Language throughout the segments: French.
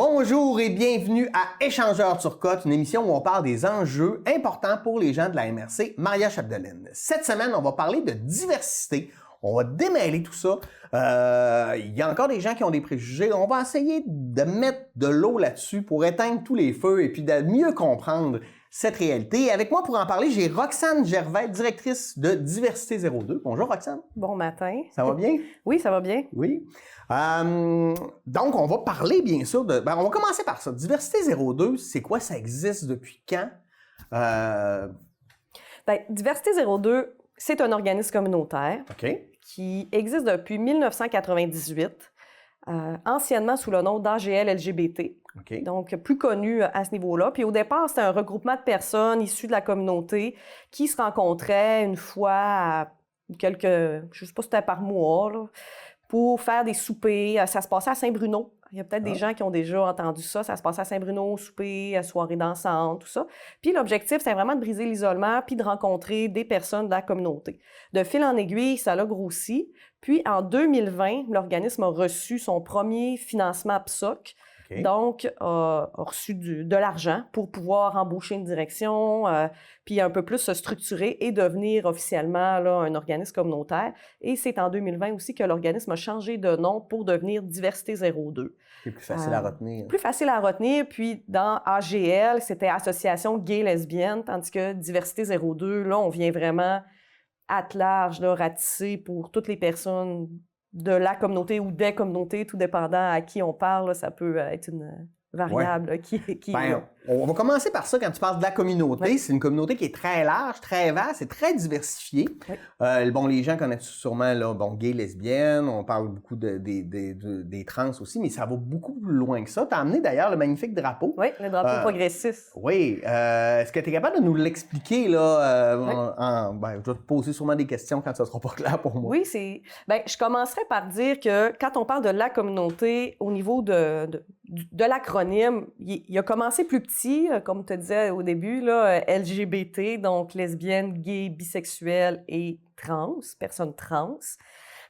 Bonjour et bienvenue à Échangeurs Turcotte, une émission où on parle des enjeux importants pour les gens de la MRC Maria-Chapdelaine. Cette semaine, on va parler de diversité. On va démêler tout ça. Il y a encore des gens qui ont des préjugés. On va essayer de mettre de l'eau là-dessus pour éteindre tous les feux et puis de mieux comprendre cette réalité. Et avec moi pour en parler, j'ai Roxane Gervais, directrice de Diversité 02. Bonjour Roxane. Bon matin. Ça va bien? Oui, ça va bien. Oui. Donc, on va parler bien sûr de... on va commencer par ça. Diversité 02, c'est quoi? Ça existe depuis quand? Diversité 02, c'est un organisme communautaire qui existe depuis 1998, anciennement sous le nom d'AGL LGBT. Donc, plus connu à ce niveau-là. Puis au départ, c'était un regroupement de personnes issues de la communauté qui se rencontraient une fois à je ne sais pas si c'était par mois, là, pour faire des soupers. Ça se passait à Saint-Bruno. Il y a peut-être des gens qui ont déjà entendu ça. Ça se passait à Saint-Bruno, souper, soirée dansante, tout ça. Puis l'objectif, c'était vraiment de briser l'isolement puis de rencontrer des personnes de la communauté. De fil en aiguille, ça l'a grossi. Puis en 2020, l'organisme a reçu son premier financement PSOC. Donc, a reçu de l'argent pour pouvoir embaucher une direction, puis un peu plus se structurer et devenir officiellement là, un organisme communautaire. Et c'est en 2020 aussi que l'organisme a changé de nom pour devenir Diversité 02. C'est plus facile à retenir. Plus facile à retenir. Puis dans AGL, c'était Association gay-lesbienne, tandis que Diversité 02, là, on vient vraiment at large, là, ratisser pour toutes les personnes de la communauté ou des communautés, tout dépendant à qui on parle, là, ça peut être une variable qui on va commencer par ça quand tu parles de la communauté. Oui. C'est une communauté qui est très large, très vaste et très diversifiée. Oui. Les gens connaissent sûrement là, gay, lesbienne, on parle beaucoup des trans aussi, mais ça va beaucoup plus loin que ça. Tu as amené d'ailleurs le magnifique drapeau. Oui, le drapeau progressiste. Oui. Est-ce que tu es capable de nous l'expliquer? Là, je vais te poser sûrement des questions quand ça ne sera pas clair pour moi. Oui, je commencerai par dire que quand on parle de la communauté, au niveau de l'acronyme, il a commencé plus petit, comme tu disais au début, là, LGBT, donc lesbienne, gay, bisexuelle et trans, personnes trans.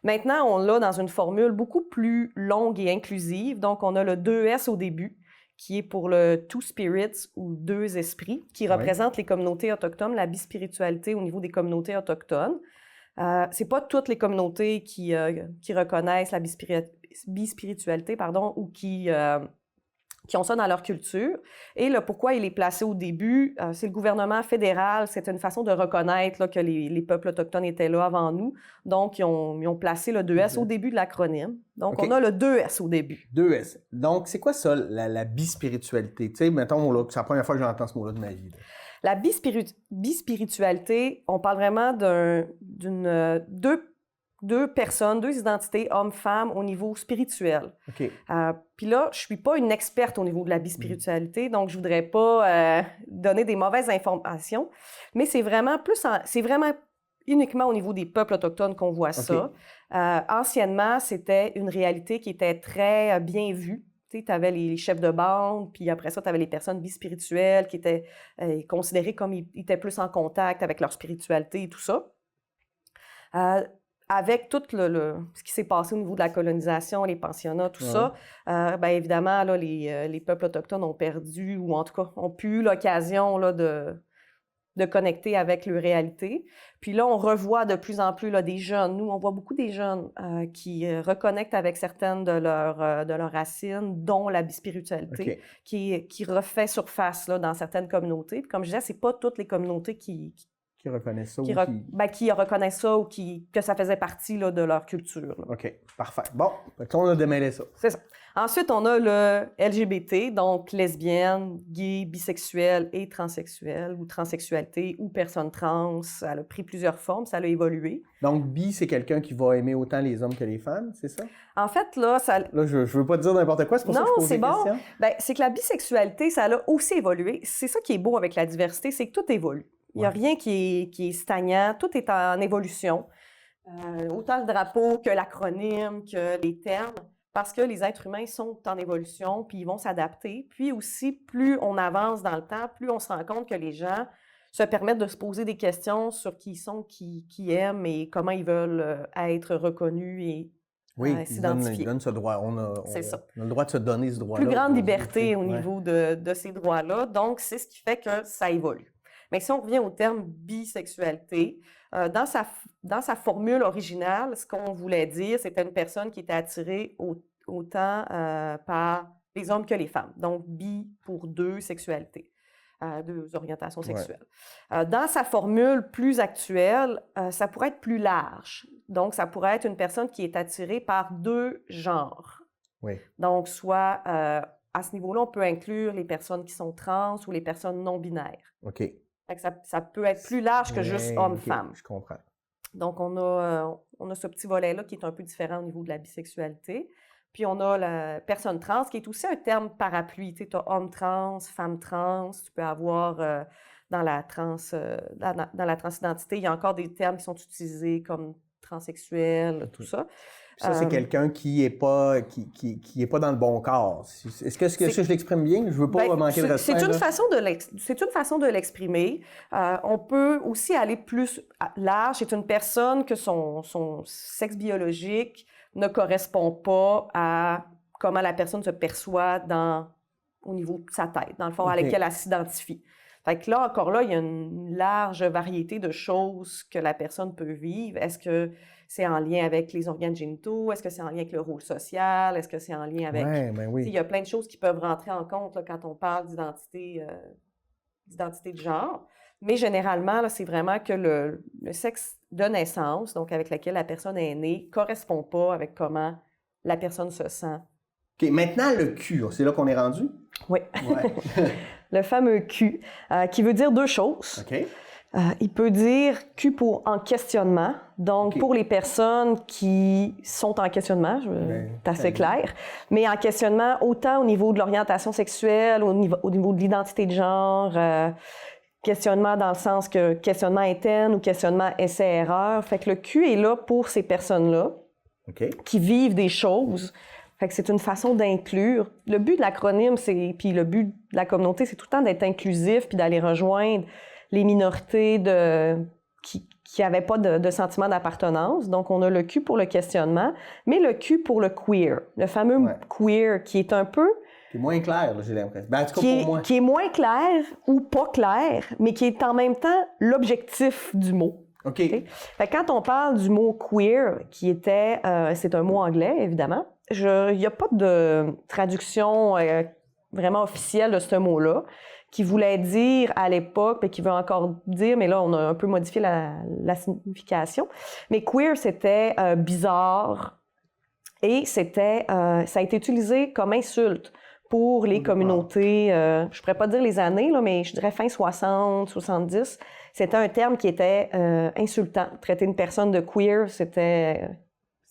Maintenant, on l'a dans une formule beaucoup plus longue et inclusive. Donc, on a le 2S au début, qui est pour le Two Spirits ou deux esprits, qui représente les communautés autochtones, la bispiritualité au niveau des communautés autochtones. C'est pas toutes les communautés qui reconnaissent la bispiritualité, ou qui ont ça dans leur culture. Et le pourquoi il est placé au début, c'est le gouvernement fédéral, c'est une façon de reconnaître là, que les peuples autochtones étaient là avant nous. Donc, ils ont placé le 2S au début de l'acronyme. Donc, on a le 2S au début. 2S. Donc, c'est quoi ça, la bispiritualité? Tu sais, mettons, là, c'est la première fois que j'entends ce mot-là de ma vie. Là. La bispiritualité, on parle vraiment deux personnes, deux identités, hommes-femmes, au niveau spirituel. Puis là, je suis pas une experte au niveau de la bispiritualité, donc je voudrais pas donner des mauvaises informations, mais c'est vraiment uniquement au niveau des peuples autochtones qu'on voit ça. Anciennement, c'était une réalité qui était très bien vue. Tu avais les chefs de bande, puis après ça, tu avais les personnes bispirituelles qui étaient considérées comme ils étaient plus en contact avec leur spiritualité et tout ça. Avec tout ce qui s'est passé au niveau de la colonisation, les pensionnats, tout ça, évidemment, là, les peuples autochtones ont perdu, ou en tout cas, ont pu eu l'occasion là, de connecter avec leur réalité. Puis là, on revoit de plus en plus là, des jeunes. Nous, on voit beaucoup des jeunes qui reconnectent avec certaines de leurs racines, dont la bispiritualité, qui refait surface là, dans certaines communautés. Puis comme je disais, c'est pas toutes les communautés qui reconnaissent ça qui reconnaissent ça ou que ça faisait partie là, de leur culture. Là. OK, parfait. Bon, on a démêlé ça. C'est ça. Ensuite, on a le LGBT, donc lesbienne, gay, bisexuel et transsexuel, ou transsexualité, ou personne trans. Ça a pris plusieurs formes, ça a évolué. Donc, bi, c'est quelqu'un qui va aimer autant les hommes que les femmes, c'est ça? En fait, là, ça... Là, je veux pas te dire n'importe quoi, c'est pour ça que je pose des questions. C'est que la bisexualité, ça a aussi évolué. C'est ça qui est beau avec la diversité, c'est que tout évolue. Il n'y a rien qui est stagnant, tout est en évolution. Autant le drapeau que l'acronyme, que les termes, parce que les êtres humains sont en évolution, puis ils vont s'adapter. Puis aussi, plus on avance dans le temps, plus on se rend compte que les gens se permettent de se poser des questions sur qui ils sont, qui aiment et comment ils veulent être reconnus et s'identifier. Il donne ce droit. On a le droit de se donner ce droit-là. Plus grande liberté au niveau de ces droits-là. Donc, c'est ce qui fait que ça évolue. Mais si on revient au terme bisexualité, dans sa formule originale, ce qu'on voulait dire, c'était une personne qui était attirée autant par les hommes que les femmes. Donc, bi pour deux sexualités, deux orientations sexuelles. Dans sa formule plus actuelle, ça pourrait être plus large. Donc, ça pourrait être une personne qui est attirée par deux genres. Oui. Donc, soit à ce niveau-là, on peut inclure les personnes qui sont trans ou les personnes non-binaires. OK. Ça peut être plus large que juste homme-femme. Je comprends. Donc, on a ce petit volet-là qui est un peu différent au niveau de la bisexualité. Puis, on a la personne trans, qui est aussi un terme parapluie. Tu as homme trans, femme trans. Tu peux avoir dans la transidentité, il y a encore des termes qui sont utilisés comme transsexuel, tout ça. Ça, c'est quelqu'un qui est pas dans le bon corps. Est-ce que je l'exprime bien? Je veux pas manquer de respect. C'est une façon de l'exprimer. On peut aussi aller plus large. C'est une personne que son sexe biologique ne correspond pas à comment la personne se perçoit au niveau de sa tête, dans le fond, à laquelle elle s'identifie. Fait que là, encore là, il y a une large variété de choses que la personne peut vivre. Est-ce que c'est en lien avec les organes génitaux? Est-ce que c'est en lien avec le rôle social? Est-ce que c'est en lien avec... Oui. Il y a plein de choses qui peuvent rentrer en compte là, quand on parle d'identité de genre. Mais généralement, là, c'est vraiment que le sexe de naissance, donc avec lequel la personne est née, ne correspond pas avec comment la personne se sent. OK, maintenant, le Q, c'est là qu'on est rendu? Oui. Ouais. Le fameux Q, qui veut dire deux choses. OK. Il peut dire Q pour en questionnement. Donc, pour les personnes qui sont en questionnement, c'est assez clair, mais en questionnement autant au niveau de l'orientation sexuelle, au niveau de l'identité de genre, questionnement dans le sens que questionnement interne ou questionnement essai-erreur. Fait que le Q est là pour ces personnes-là qui vivent des choses. Fait que c'est une façon d'inclure. Le but de l'acronyme, puis le but de la communauté, c'est tout le temps d'être inclusif puis d'aller rejoindre les minorités qui n'avaient pas de sentiment d'appartenance. Donc, on a le Q pour le questionnement, mais le Q pour le queer. Le fameux queer qui est un peu... Qui est moins clair, là, j'ai l'impression. Ben, en tout cas, pour moi. Qui est moins clair ou pas clair, mais qui est en même temps l'objectif du mot. OK. Fait que quand on parle du mot queer, c'est un mot anglais, évidemment, il n'y a pas de traduction vraiment officielle de ce mot-là, qui voulait dire à l'époque, et qui veut encore dire, mais là, on a un peu modifié la signification. Mais queer, c'était bizarre et ça a été utilisé comme insulte pour les communautés, je ne pourrais pas dire les années, là, mais je dirais fin 60, 70. C'était un terme qui était insultant. Traiter une personne de queer, c'était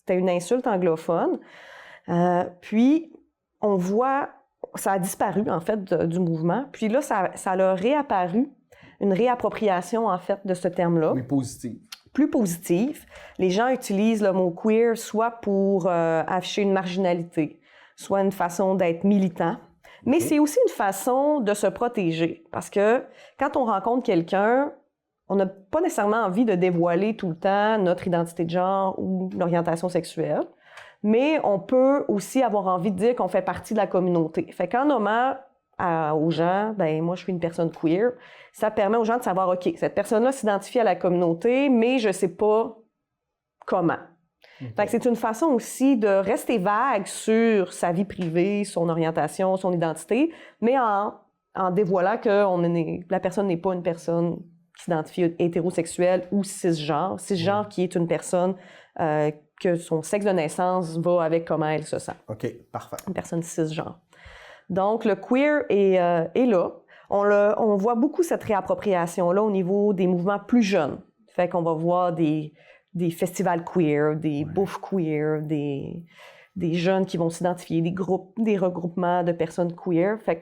une insulte anglophone. Puis, on voit, ça a disparu, en fait, du mouvement. Puis là, ça a réapparu, une réappropriation, en fait, de ce terme-là. Oui, positive. Plus positive. Les gens utilisent le mot queer soit pour afficher une marginalité, soit une façon d'être militant. Mais c'est aussi une façon de se protéger. Parce que quand on rencontre quelqu'un, on n'a pas nécessairement envie de dévoiler tout le temps notre identité de genre ou l'orientation sexuelle. Mais on peut aussi avoir envie de dire qu'on fait partie de la communauté. Fait qu'en nommant aux gens, ben moi, je suis une personne queer, ça permet aux gens de savoir, OK, cette personne-là s'identifie à la communauté, mais je ne sais pas comment. Fait que c'est une façon aussi de rester vague sur sa vie privée, son orientation, son identité, mais en dévoilant que la personne n'est pas une personne qui s'identifie hétérosexuelle ou cisgenre. Cisgenre qui est une personne que son sexe de naissance va avec comment elle se sent. OK, parfait. Une personne cisgenre. Donc, le queer est là. On voit beaucoup cette réappropriation-là au niveau des mouvements plus jeunes. Fait qu'on va voir des festivals queer, des bouffes queer, des jeunes qui vont s'identifier, des regroupements de personnes queer. Fait que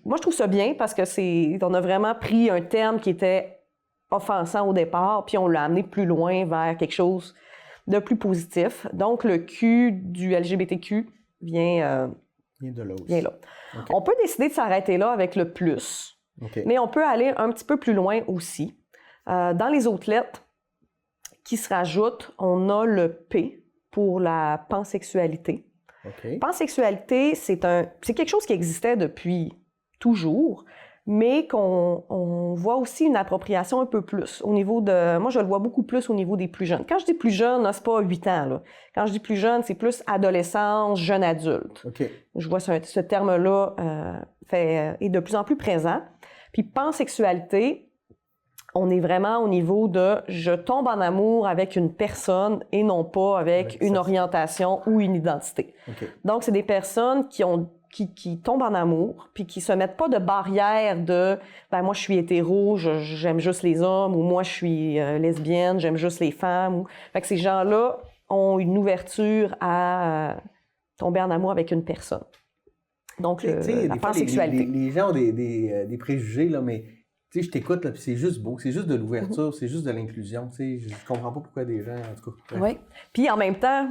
moi, je trouve ça bien parce que on a vraiment pris un terme qui était offensant au départ, puis on l'a amené plus loin vers quelque chose de plus positif. Donc, le Q du LGBTQ vient de là aussi. Okay. On peut décider de s'arrêter là avec le plus, mais on peut aller un petit peu plus loin aussi. Dans les autres lettres qui se rajoutent, on a le P pour la pansexualité. Okay. Pansexualité, c'est quelque chose qui existait depuis toujours, mais qu'on voit aussi une appropriation un peu plus au niveau de... Moi, je le vois beaucoup plus au niveau des plus jeunes. Quand je dis plus jeune, c'est pas 8 ans. Là. Quand je dis plus jeune, c'est plus adolescence, jeune adulte. Okay. Je vois ce terme-là est de plus en plus présent. Puis pansexualité, on est vraiment au niveau de je tombe en amour avec une personne et non pas avec une orientation ou une identité. Okay. Donc, c'est des personnes qui tombent en amour, puis qui se mettent pas de barrière de « ben moi, je suis hétéro, j'aime juste les hommes » ou « moi, je suis lesbienne, j'aime juste les femmes ». Fait que ces gens-là ont une ouverture à tomber en amour avec une personne. Donc, la pansexualité. Les gens ont des préjugés, là, mais tu sais, je t'écoute, là, puis c'est juste beau, c'est juste de l'ouverture, c'est juste de l'inclusion. Tu sais, je comprends pas pourquoi des gens, en tout cas. Oui. Puis en même temps,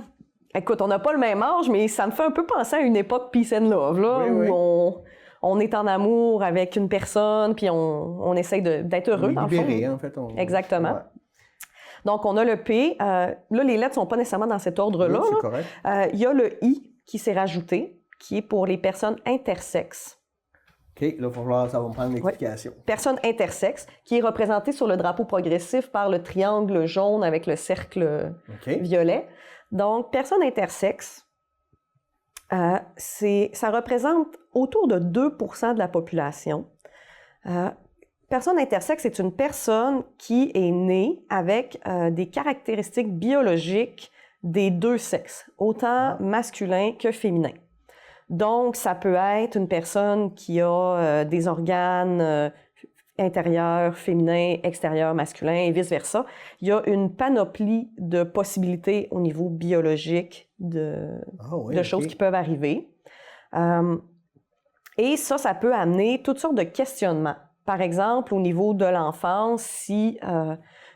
écoute, on n'a pas le même âge, mais ça me fait un peu penser à une époque peace and love, là, où on est en amour avec une personne, puis on essaye d'être heureux, dans le fond. Libéré, en fait. Exactement. Ouais. Donc, on a le P. Là, les lettres ne sont pas nécessairement dans cet ordre-là. Oui, c'est correct. Il y a le I qui s'est rajouté, qui est pour les personnes intersexes. OK, là, ça va me prendre une explication. Oui. Personne intersexes, qui est représentée sur le drapeau progressif par le triangle jaune avec le cercle violet. Donc, personne intersexes, ça représente autour de 2% de la population. Personne intersexe, c'est une personne qui est née avec des caractéristiques biologiques des deux sexes, autant masculin que féminin. Donc, ça peut être une personne qui a des organes intérieurs féminins, extérieurs masculins et vice-versa. Il y a une panoplie de possibilités au niveau biologique de choses qui peuvent arriver. Et ça peut amener toutes sortes de questionnements. Par exemple, au niveau de l'enfance, si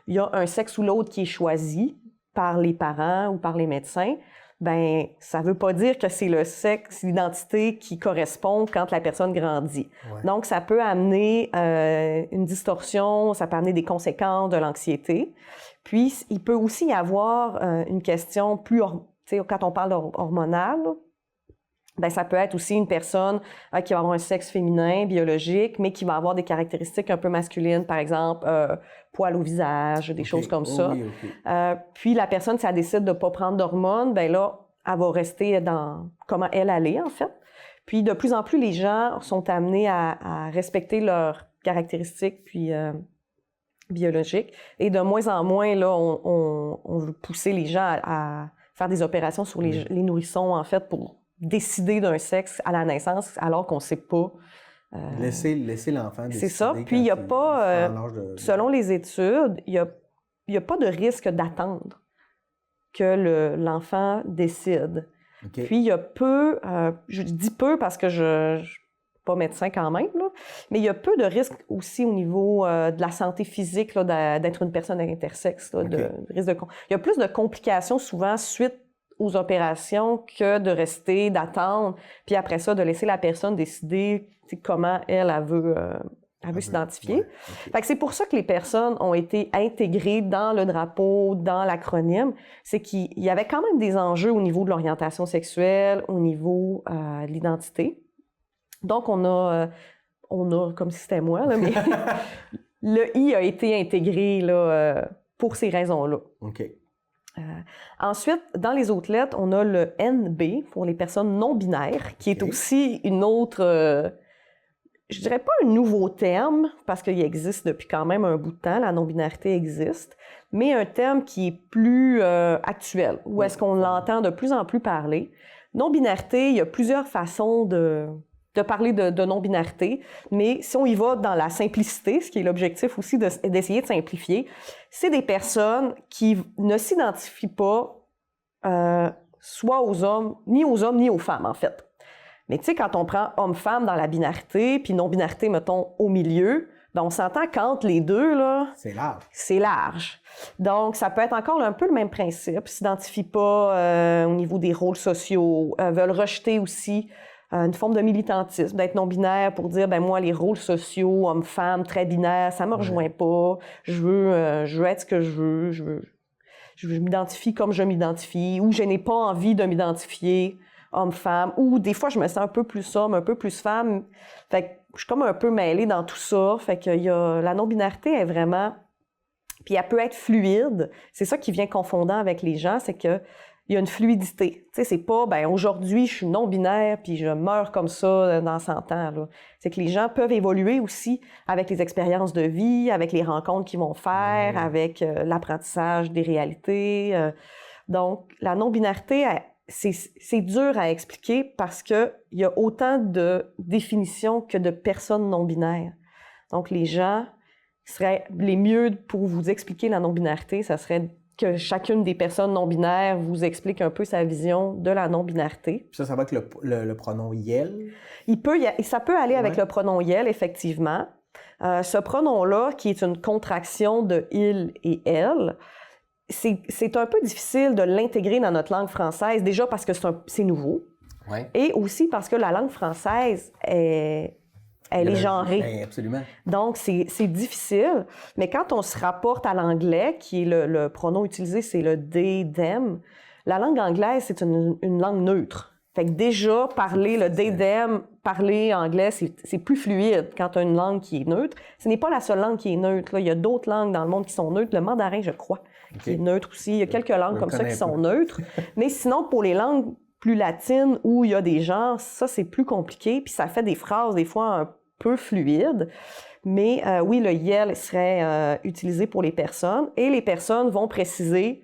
il y a un sexe ou l'autre qui est choisi par les parents ou par les médecins, ben ça ne veut pas dire que c'est le sexe, l'identité qui correspond quand la personne grandit. Ouais. Donc, ça peut amener une distorsion, ça peut amener des conséquences de l'anxiété. Puis, il peut aussi y avoir une question plus, quand on parle hormonale, ben ça peut être aussi une personne qui va avoir un sexe féminin, biologique, mais qui va avoir des caractéristiques un peu masculines, par exemple, poils au visage, des choses comme ça. Oui, puis la personne, si elle décide de ne pas prendre d'hormones, ben là, elle va rester dans comment elle est, en fait. Puis de plus en plus, les gens sont amenés à respecter leurs caractéristiques puis biologiques. Et de moins en moins, là, on veut pousser les gens à faire des opérations sur les nourrissons, en fait, pour décider d'un sexe à la naissance alors qu'on ne sait pas. Laisser l'enfant décider. C'est ça. Puis il n'y a pas, selon les études, il n'y a pas de risque d'attendre que l'enfant décide. Okay. Puis il y a peu, je dis peu parce que je ne suis pas médecin quand même, là, mais il y a peu de risques aussi au niveau de la santé physique là, d'être une personne intersexe. Là, il y a plus de complications souvent suite aux opérations que de rester, d'attendre, puis après ça, de laisser la personne décider comment elle veut s'identifier. Ouais, Fait que c'est pour ça que les personnes ont été intégrées dans le drapeau, dans l'acronyme. C'est qu'il y avait quand même des enjeux au niveau de l'orientation sexuelle, au niveau de l'identité. Donc, on a comme si c'était moi, là, mais le I a été intégré là, pour ces raisons-là. OK. Ensuite, dans les autres lettres, on a le NB pour les personnes non-binaires, qui est aussi une autre, je dirais pas un nouveau terme, parce qu'il existe depuis quand même un bout de temps, la non-binarité existe, mais un terme qui est plus actuel, où est-ce qu'on l'entend de plus en plus parler. Non-binarité, il y a plusieurs façons de parler de non-binarité, mais si on y va dans la simplicité, ce qui est l'objectif aussi d'essayer de simplifier, c'est des personnes qui ne s'identifient pas soit aux hommes, ni aux femmes, en fait. Mais tu sais, quand on prend homme-femme dans la binarité, puis non-binarité, mettons, au milieu, ben on s'entend qu'entre les deux, là... C'est large. C'est large. Donc, ça peut être encore un peu le même principe. Ils ne s'identifient pas au niveau des rôles sociaux, veulent rejeter aussi une forme de militantisme, d'être non-binaire pour dire, ben moi, les rôles sociaux, homme-femme, très binaire, ça me rejoint pas. Je veux être ce que je veux je m'identifie comme je m'identifie, ou je n'ai pas envie de m'identifier homme-femme, ou des fois, je me sens un peu plus homme, un peu plus femme. Fait que je suis comme un peu mêlée dans tout ça. Fait que la non-binarité est vraiment... Puis elle peut être fluide. C'est ça qui vient confondant avec les gens, c'est qu'il y a une fluidité. Tu sais, c'est pas, aujourd'hui, je suis non-binaire, puis je meurs comme ça dans 100 ans. Là. C'est que les gens peuvent évoluer aussi avec les expériences de vie, avec les rencontres qu'ils vont faire, avec l'apprentissage des réalités. Donc, la non-binarité, c'est dur à expliquer parce qu'il y a autant de définitions que de personnes non-binaires. Donc, les gens seraient les mieux pour vous expliquer la non-binarité, ça serait que chacune des personnes non-binaires vous explique un peu sa vision de la non-binarité. Puis ça va avec le pronom « yel ». Ça peut aller avec le pronom « yel », effectivement. Ce pronom-là, qui est une contraction de « il » et « elle », c'est un peu difficile de l'intégrer dans notre langue française, déjà parce que c'est nouveau, et aussi parce que la langue française elle est genrée. Bien, absolument. Donc, c'est difficile. Mais quand on se rapporte à l'anglais, qui est le pronom utilisé, c'est le they, them, la langue anglaise, c'est une langue neutre. Fait que déjà, parler le they, them, parler anglais, c'est plus fluide quand tu as une langue qui est neutre. Ce n'est pas la seule langue qui est neutre. Là. Il y a d'autres langues dans le monde qui sont neutres. Le mandarin, je crois, qui est neutre aussi. Il y a quelques langues comme ça qui sont neutres. Mais sinon, pour les langues plus latines où il y a des genres, ça, c'est plus compliqué. Puis ça fait des phrases, des fois, un peu fluides. Mais oui, le « yel » serait utilisé pour les personnes. Et les personnes vont préciser,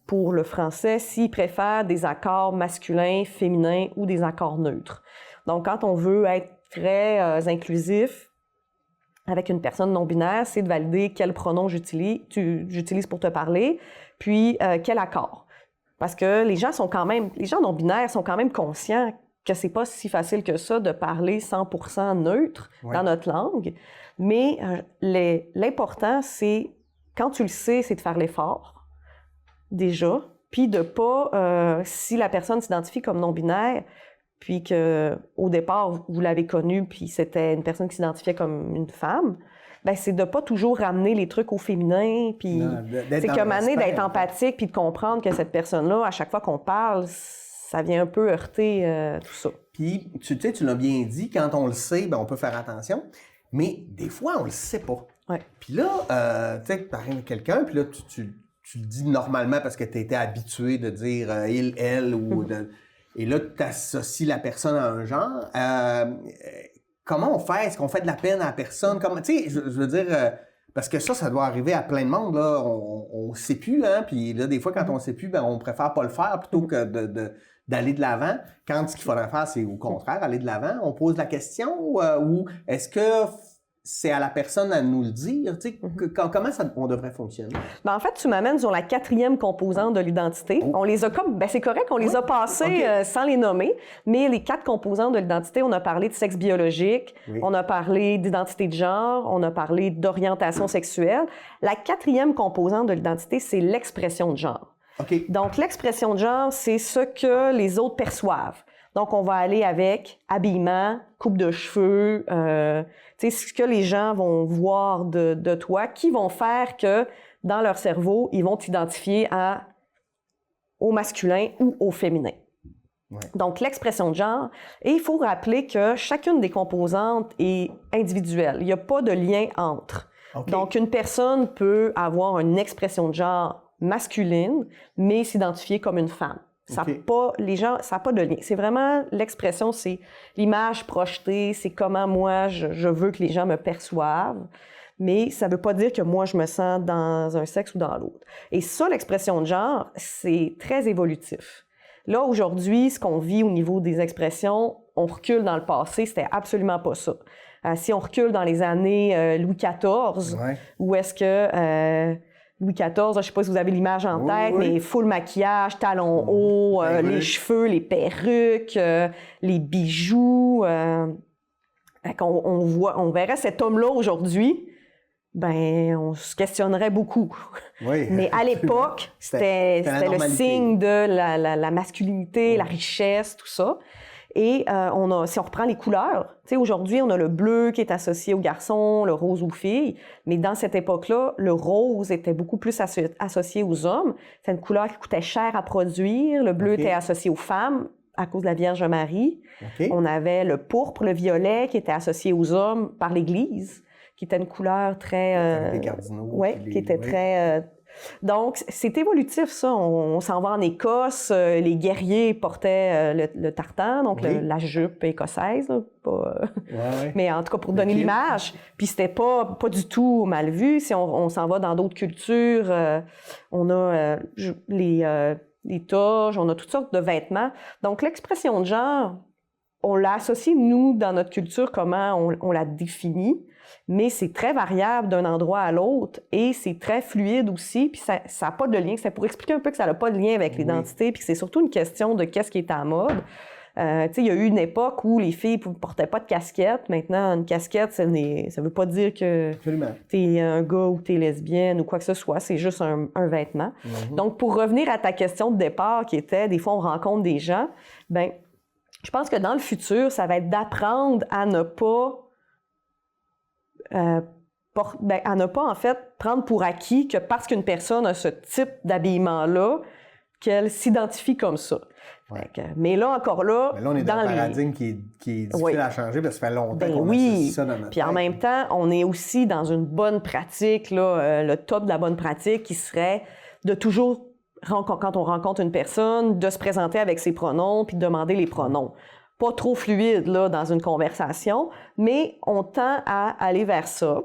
pour le français, s'ils préfèrent des accords masculins, féminins ou des accords neutres. Donc, quand on veut être très inclusif avec une personne non-binaire, c'est de valider quel pronom j'utilise pour te parler, puis quel accord. Parce que les gens non-binaires sont quand même conscients que c'est pas si facile que ça de parler 100% neutre dans notre langue. Mais l'important, c'est, quand tu le sais, c'est de faire l'effort, déjà, puis de pas, si la personne s'identifie comme non-binaire, puis qu'au départ, vous l'avez connue, puis c'était une personne qui s'identifiait comme une femme, c'est de pas toujours ramener les trucs au féminin, puis c'est comme année d'être empathique, puis de comprendre que cette personne-là, à chaque fois qu'on parle, ça vient un peu heurter tout ça. Puis, tu sais, tu l'as bien dit, quand on le sait, on peut faire attention, mais des fois, on le sait pas. Puis là, tu sais, tu parles de quelqu'un, puis là, tu le dis normalement parce que tu étais habitué de dire il, elle, ou et là, tu associes la personne à un genre. Comment on fait? Est-ce qu'on fait de la peine à la personne? Tu sais, je veux dire, parce que ça doit arriver à plein de monde, là. On sait plus, hein? Puis là, des fois, quand on sait plus, on préfère pas le faire plutôt que d'aller de l'avant. Quand ce qu'il faudrait faire, c'est au contraire, aller de l'avant. On pose la question ou est-ce que c'est à la personne à nous le dire? Tu sais, comment on devrait fonctionner? En fait, tu m'amènes sur la 4e composante de l'identité. On les a c'est correct, on les a passées sans les nommer, mais les 4 composantes de l'identité, on a parlé de sexe biologique, on a parlé d'identité de genre, on a parlé d'orientation sexuelle. La 4e composante de l'identité, c'est l'expression de genre. Donc, l'expression de genre, c'est ce que les autres perçoivent. Donc, on va aller avec habillement, coupe de cheveux, ce que les gens vont voir de toi, qui vont faire que, dans leur cerveau, ils vont t'identifier au masculin ou au féminin. Donc, l'expression de genre. Et il faut rappeler que chacune des composantes est individuelle. Il n'y a pas de lien entre. Donc, une personne peut avoir une expression de genre masculine, mais s'identifier comme une femme. Ça n'a pas de lien. C'est vraiment l'expression, c'est l'image projetée, c'est comment moi je veux que les gens me perçoivent, mais ça ne veut pas dire que moi je me sens dans un sexe ou dans l'autre. Et ça, l'expression de genre, c'est très évolutif. Là, aujourd'hui, ce qu'on vit au niveau des expressions, on recule dans le passé, c'était absolument pas ça. Si on recule dans les années Louis XIV, où est-ce que... Louis XIV, je ne sais pas si vous avez l'image en tête, mais full maquillage, talons hauts, les cheveux, les perruques, les bijoux. On verrait cet homme-là aujourd'hui, on se questionnerait beaucoup. Mais à l'époque, c'était le signe de la masculinité, la richesse, tout ça. Et si on reprend les couleurs, aujourd'hui, on a le bleu qui est associé aux garçons, le rose aux filles, mais dans cette époque-là, le rose était beaucoup plus associé aux hommes. C'est une couleur qui coûtait cher à produire. Le bleu était associé aux femmes à cause de la Vierge Marie. On avait le pourpre, le violet qui était associé aux hommes par l'Église, qui était une couleur très... les cardinaux. Oui, qui était très... Donc, c'est évolutif, ça. On s'en va en Écosse. Les guerriers portaient le tartan, donc la jupe écossaise. Là, pas, mais en tout cas, pour donner l'image. Puis c'était pas du tout mal vu. Si on s'en va dans d'autres cultures, on a les toges, on a toutes sortes de vêtements. Donc, l'expression de genre, on l'associe, nous, dans notre culture, comment on la définit. Mais c'est très variable d'un endroit à l'autre et c'est très fluide aussi, puis ça n'a pas de lien. C'est pour expliquer un peu que ça n'a pas de lien avec l'identité, puis que c'est surtout une question de qu'est-ce qui est en mode. Il y a eu une époque où les filles ne portaient pas de casquette. Maintenant, une casquette, ça ne veut pas dire que tu es un gars ou tu es lesbienne ou quoi que ce soit. C'est juste un vêtement. Donc, pour revenir à ta question de départ qui était, des fois, on rencontre des gens, bien, je pense que dans le futur, ça va être d'apprendre à ne pas... à ne pas, en fait, prendre pour acquis que parce qu'une personne a ce type d'habillement-là, qu'elle s'identifie comme ça. Mais là, encore là... Mais là, on est dans un paradigme qui est difficile à changer parce que ça fait longtemps qu'on associe ça dans notre Puis en même temps, on est aussi dans une bonne pratique, là, le top de la bonne pratique qui serait de toujours, quand on rencontre une personne, de se présenter avec ses pronoms puis de demander les pronoms. Pas trop fluide là, dans une conversation, mais on tend à aller vers ça.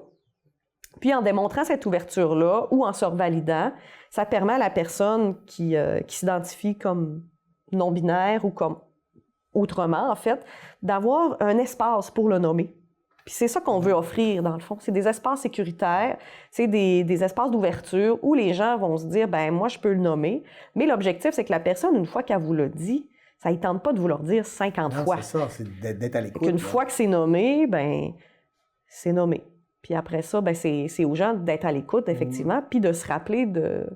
Puis en démontrant cette ouverture-là ou en se revalidant, ça permet à la personne qui s'identifie comme non-binaire ou comme autrement, en fait, d'avoir un espace pour le nommer. Puis c'est ça qu'on veut offrir, dans le fond. C'est des espaces sécuritaires, c'est des espaces d'ouverture où les gens vont se dire, ben moi, je peux le nommer. Mais l'objectif, c'est que la personne, une fois qu'elle vous l'a dit, ça ne tente pas de vous le dire 50 fois. C'est ça, c'est d'être à l'écoute. Une fois que c'est nommé, ben c'est nommé. Puis après ça, ben c'est aux gens d'être à l'écoute, effectivement, puis de se rappeler de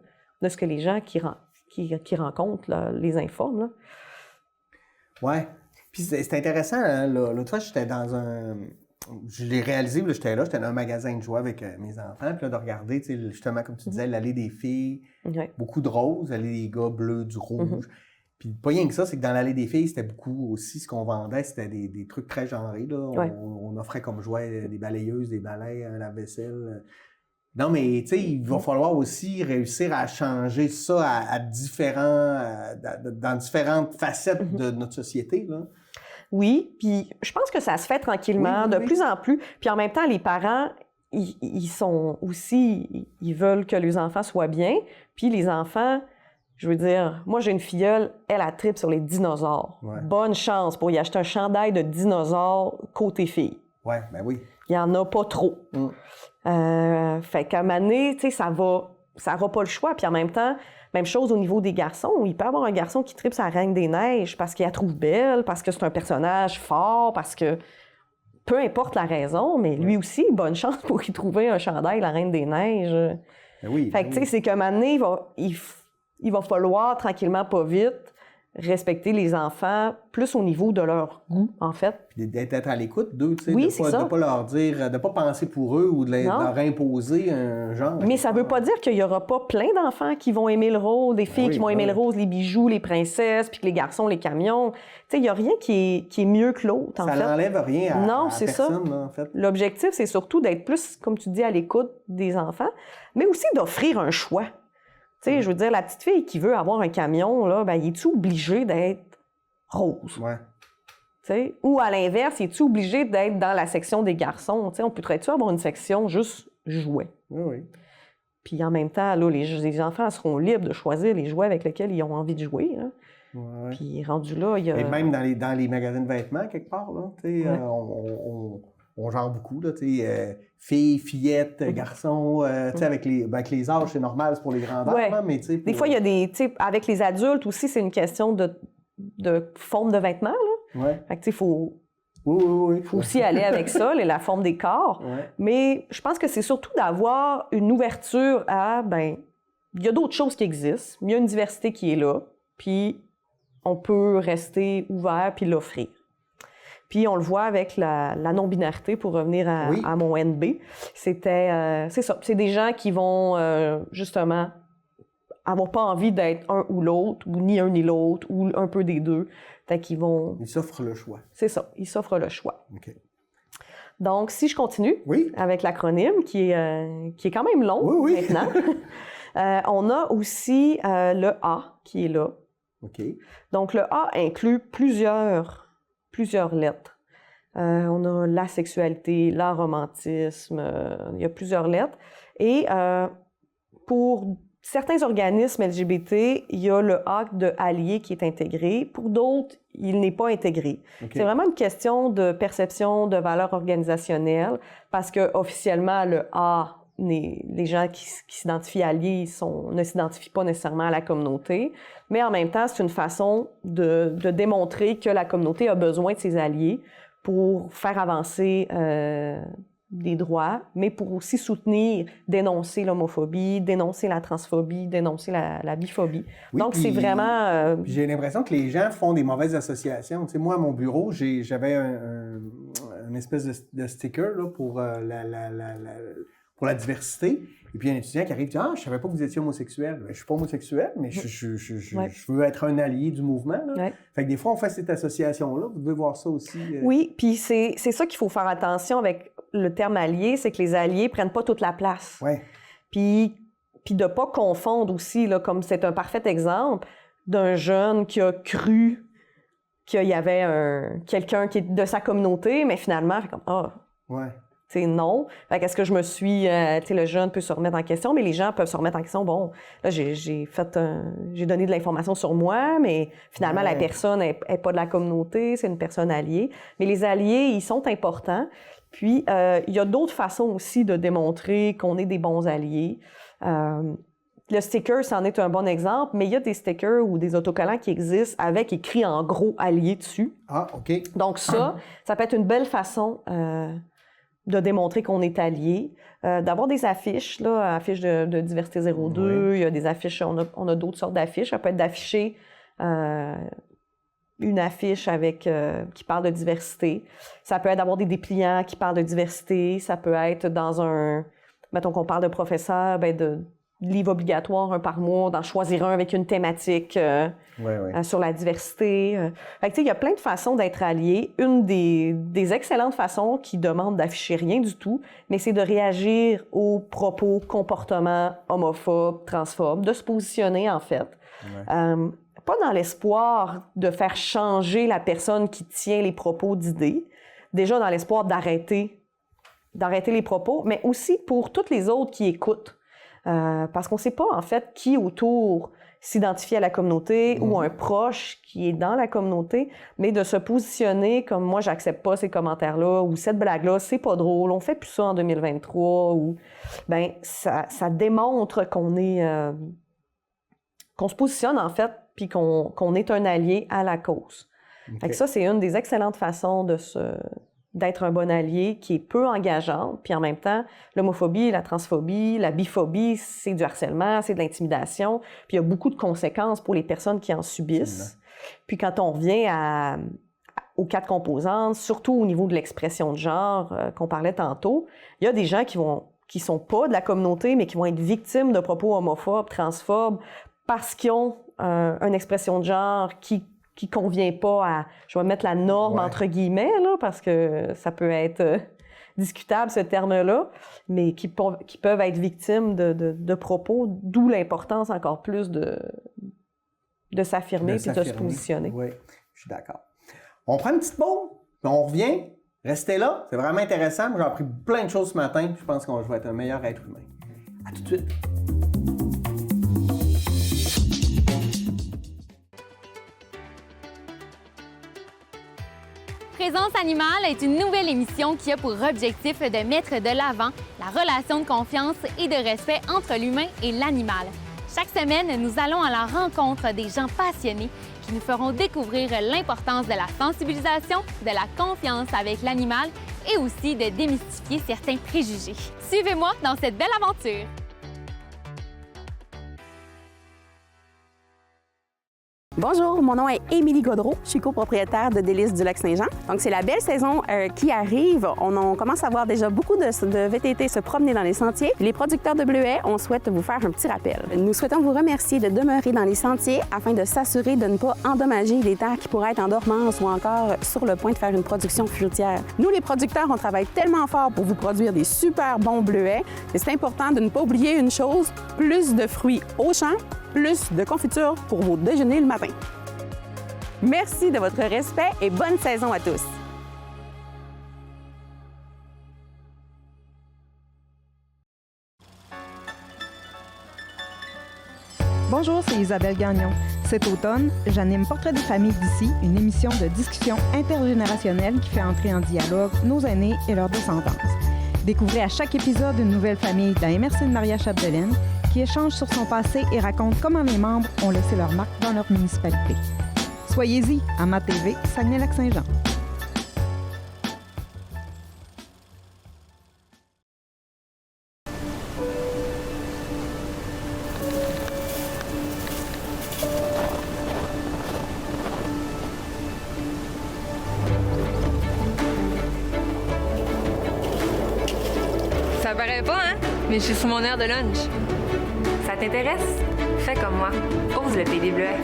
ce que les gens qui rencontrent là, les informent. Oui. Puis c'est intéressant, hein, l'autre fois, j'étais dans un... Je l'ai réalisé, j'étais dans un magasin de jouets avec mes enfants, puis là, de regarder, justement, comme tu disais, l'allée des filles, beaucoup de roses, l'allée des gars, bleu, du rouge. Puis pas rien que ça, c'est que dans l'allée des filles, c'était beaucoup aussi ce qu'on vendait, c'était des trucs très genrés. Là. On offrait comme jouets des balayeuses, des balais, un lave-vaisselle. Non, mais tu sais, il va falloir aussi réussir à changer ça dans différentes facettes de notre société. Là. Oui, puis je pense que ça se fait tranquillement, de plus en plus. Puis en même temps, les parents, ils sont aussi, ils veulent que les enfants soient bien. Puis les enfants... Je veux dire, moi, j'ai une filleule, elle tripe sur les dinosaures. Bonne chance pour y acheter un chandail de dinosaures côté fille. Oui, ben oui. Il n'y en a pas trop. Fait qu'à un moment donné, tu sais, ça aura pas le choix. Puis en même temps, même chose au niveau des garçons. Il peut y avoir un garçon qui tripe sur la Reine des Neiges parce qu'il la trouve belle, parce que c'est un personnage fort, parce que... Peu importe la raison, mais lui aussi, bonne chance pour y trouver un chandail, la Reine des Neiges. Ben oui, fait que, tu sais, c'est qu'à un moment donné, il va falloir, tranquillement, pas vite, respecter les enfants plus au niveau de leur goût, en fait. Puis d'être à l'écoute d'eux, tu sais, oui, de ne pas leur dire, de ne pas penser pour eux ou de leur imposer un genre. Mais ça ne veut pas dire qu'il n'y aura pas plein d'enfants qui vont aimer le rose, des filles qui vont aimer le rose, les bijoux, les princesses, puis que les garçons, les camions. Tu sais, il n'y a rien qui est mieux que l'autre, en fait. Ça n'enlève rien à personne, là, en fait. L'objectif, c'est surtout d'être plus, comme tu dis, à l'écoute des enfants, mais aussi d'offrir un choix. Tu sais, je veux dire, la petite fille qui veut avoir un camion, là, ben, est-tu obligé d'être rose? Ouais. Tu sais, ou à l'inverse, es-tu obligé d'être dans la section des garçons? Tu sais, on pourrait-tu avoir une section juste jouets? Oui. Puis en même temps, là, les enfants seront libres de choisir les jouets avec lesquels ils ont envie de jouer. Hein? Ouais. Puis rendu là, il y a... Et même dans les magasins de vêtements, quelque part, là, tu sais, on genre beaucoup, là, tu sais, filles, fillettes, garçons, tu sais, avec les âges, c'est normal, c'est pour les grandeurs, là, mais tu sais... Des fois, il y a tu sais, avec les adultes aussi, c'est une question de forme de vêtements, là. Ouais. Fait que, tu sais, faut Oui. faut aussi aller avec ça, la forme des corps. Ouais. Mais je pense que c'est surtout d'avoir une ouverture à, il y a d'autres choses qui existent, il y a une diversité qui est là, puis on peut rester ouvert puis l'offrir. Puis on le voit avec la non-binarité, pour revenir à mon NB. C'est ça. C'est des gens qui vont justement avoir pas envie d'être un ou l'autre, ou ni un ni l'autre, ou un peu des deux. Fait qu'ils vont... Ils s'offrent le choix. C'est ça. Ils s'offrent le choix. OK. Donc, si je continue avec l'acronyme, qui est quand même long maintenant, on a aussi le A qui est là. OK. Donc, le A inclut plusieurs lettres. On a la sexualité, l'aromantisme, il y a plusieurs lettres. Et pour certains organismes LGBT, il y a le A de allié qui est intégré. Pour d'autres, il n'est pas intégré. Okay. C'est vraiment une question de perception de valeur organisationnelle parce que officiellement, le A, les gens qui s'identifient alliés ne s'identifient pas nécessairement à la communauté. Mais en même temps, c'est une façon de démontrer que la communauté a besoin de ses alliés pour faire avancer des droits, mais pour aussi soutenir, dénoncer l'homophobie, dénoncer la transphobie, dénoncer la biphobie. Oui, donc, c'est vraiment... J'ai l'impression que les gens font des mauvaises associations. Tu sais, moi, à mon bureau, j'avais une espèce de sticker là, pour la diversité. Et puis, il y a un étudiant qui arrive et dit « Ah, je savais pas que vous étiez homosexuel. » Ben, je suis pas homosexuel, mais je veux être un allié du mouvement. Là. Ouais. Fait que des fois, on fait cette association-là. Vous devez voir ça aussi. Oui, puis c'est ça qu'il faut faire attention avec le terme allié, c'est que les alliés prennent pas toute la place. Ouais. Puis de pas confondre aussi, là, comme c'est un parfait exemple d'un jeune qui a cru qu'il y avait quelqu'un qui est de sa communauté, mais finalement, fait comme « Ah! » C'est non. Fait qu'est-ce que je me suis... tu sais, le jeune peut se remettre en question, mais les gens peuvent se remettre en question. Bon, là, j'ai donné de l'information sur moi, mais finalement, la personne n'est pas de la communauté, c'est une personne alliée. Mais les alliés, ils sont importants. Puis, il y a d'autres façons aussi de démontrer qu'on est des bons alliés. Le sticker, c'en est un bon exemple, mais il y a des stickers ou des autocollants qui existent avec écrit en gros « allié » dessus. Ah, OK. Donc ça peut être une belle façon... de démontrer qu'on est allié, d'avoir des affiches, là, affiches de diversité 02, il y a des affiches, on a d'autres sortes d'affiches. Ça peut être d'afficher une affiche qui parle de diversité. Ça peut être d'avoir des dépliants qui parlent de diversité. Ça peut être dans mettons qu'on parle de professeur, de livre obligatoire, un par mois, d'en choisir un avec une thématique sur la diversité. Fait que, tu sais, il y a plein de façons d'être allié. Une des excellentes façons qui demande d'afficher rien du tout, mais c'est de réagir aux propos, comportements homophobes, transphobes, de se positionner, en fait. Pas dans l'espoir de faire changer la personne qui tient les propos d'idées, déjà dans l'espoir d'arrêter les propos, mais aussi pour toutes les autres qui écoutent. Parce qu'on ne sait pas, en fait, qui autour s'identifie à la communauté ou un proche qui est dans la communauté, mais de se positionner comme « moi, j'accepte pas ces commentaires-là » ou « cette blague-là, c'est pas drôle, on fait plus ça en 2023 » ou bien ça démontre qu'on se positionne, en fait, puis qu'on est un allié à la cause. Okay. Fait que ça, c'est une des excellentes façons d'être un bon allié qui est peu engageante, puis en même temps, l'homophobie, la transphobie, la biphobie, c'est du harcèlement, c'est de l'intimidation, puis il y a beaucoup de conséquences pour les personnes qui en subissent. Puis quand on revient aux 4 composantes, surtout au niveau de l'expression de genre qu'on parlait tantôt, il y a des gens qui sont pas de la communauté, mais qui vont être victimes de propos homophobes, transphobes, parce qu'ils ont une expression de genre qui convient pas à, je vais mettre la norme entre guillemets, là, parce que ça peut être discutable, ce terme-là, mais qui peuvent être victimes de propos, d'où l'importance encore plus de s'affirmer puis de se positionner. Oui, je suis d'accord. On prend une petite pause, puis on revient. Restez là, c'est vraiment intéressant. J'ai appris plein de choses ce matin, puis je pense que je vais être un meilleur être humain. À tout de suite. Présence animale est une nouvelle émission qui a pour objectif de mettre de l'avant la relation de confiance et de respect entre l'humain et l'animal. Chaque semaine, nous allons à la rencontre des gens passionnés qui nous feront découvrir l'importance de la sensibilisation, de la confiance avec l'animal et aussi de démystifier certains préjugés. Suivez-moi dans cette belle aventure! Bonjour, mon nom est Émilie Gaudreau. Je suis copropriétaire de Délices du Lac-Saint-Jean. Donc, c'est la belle saison qui arrive. On commence à voir déjà beaucoup de VTT se promener dans les sentiers. Les producteurs de bleuets, on souhaite vous faire un petit rappel. Nous souhaitons vous remercier de demeurer dans les sentiers afin de s'assurer de ne pas endommager les terres qui pourraient être en dormance ou encore sur le point de faire une production fruitière. Nous, les producteurs, on travaille tellement fort pour vous produire des super bons bleuets et c'est important de ne pas oublier une chose, plus de fruits au champ, plus de confiture pour vos déjeuners le matin. Merci de votre respect et bonne saison à tous! Bonjour, c'est Isabelle Gagnon. Cet automne, j'anime Portrait des familles d'ici, une émission de discussion intergénérationnelle qui fait entrer en dialogue nos aînés et leurs descendance. Découvrez à chaque épisode une nouvelle famille de la MRC de Maria-Chapdelaine qui échange sur son passé et raconte comment les membres ont laissé leur marque dans leur municipalité. Soyez-y à MaTV, Saguenay-Lac-Saint-Jean. Ça paraît pas, hein? Mais je suis sur mon heure de lunch. Ça t'intéresse? Fais comme moi. Ose le thé des bleuets.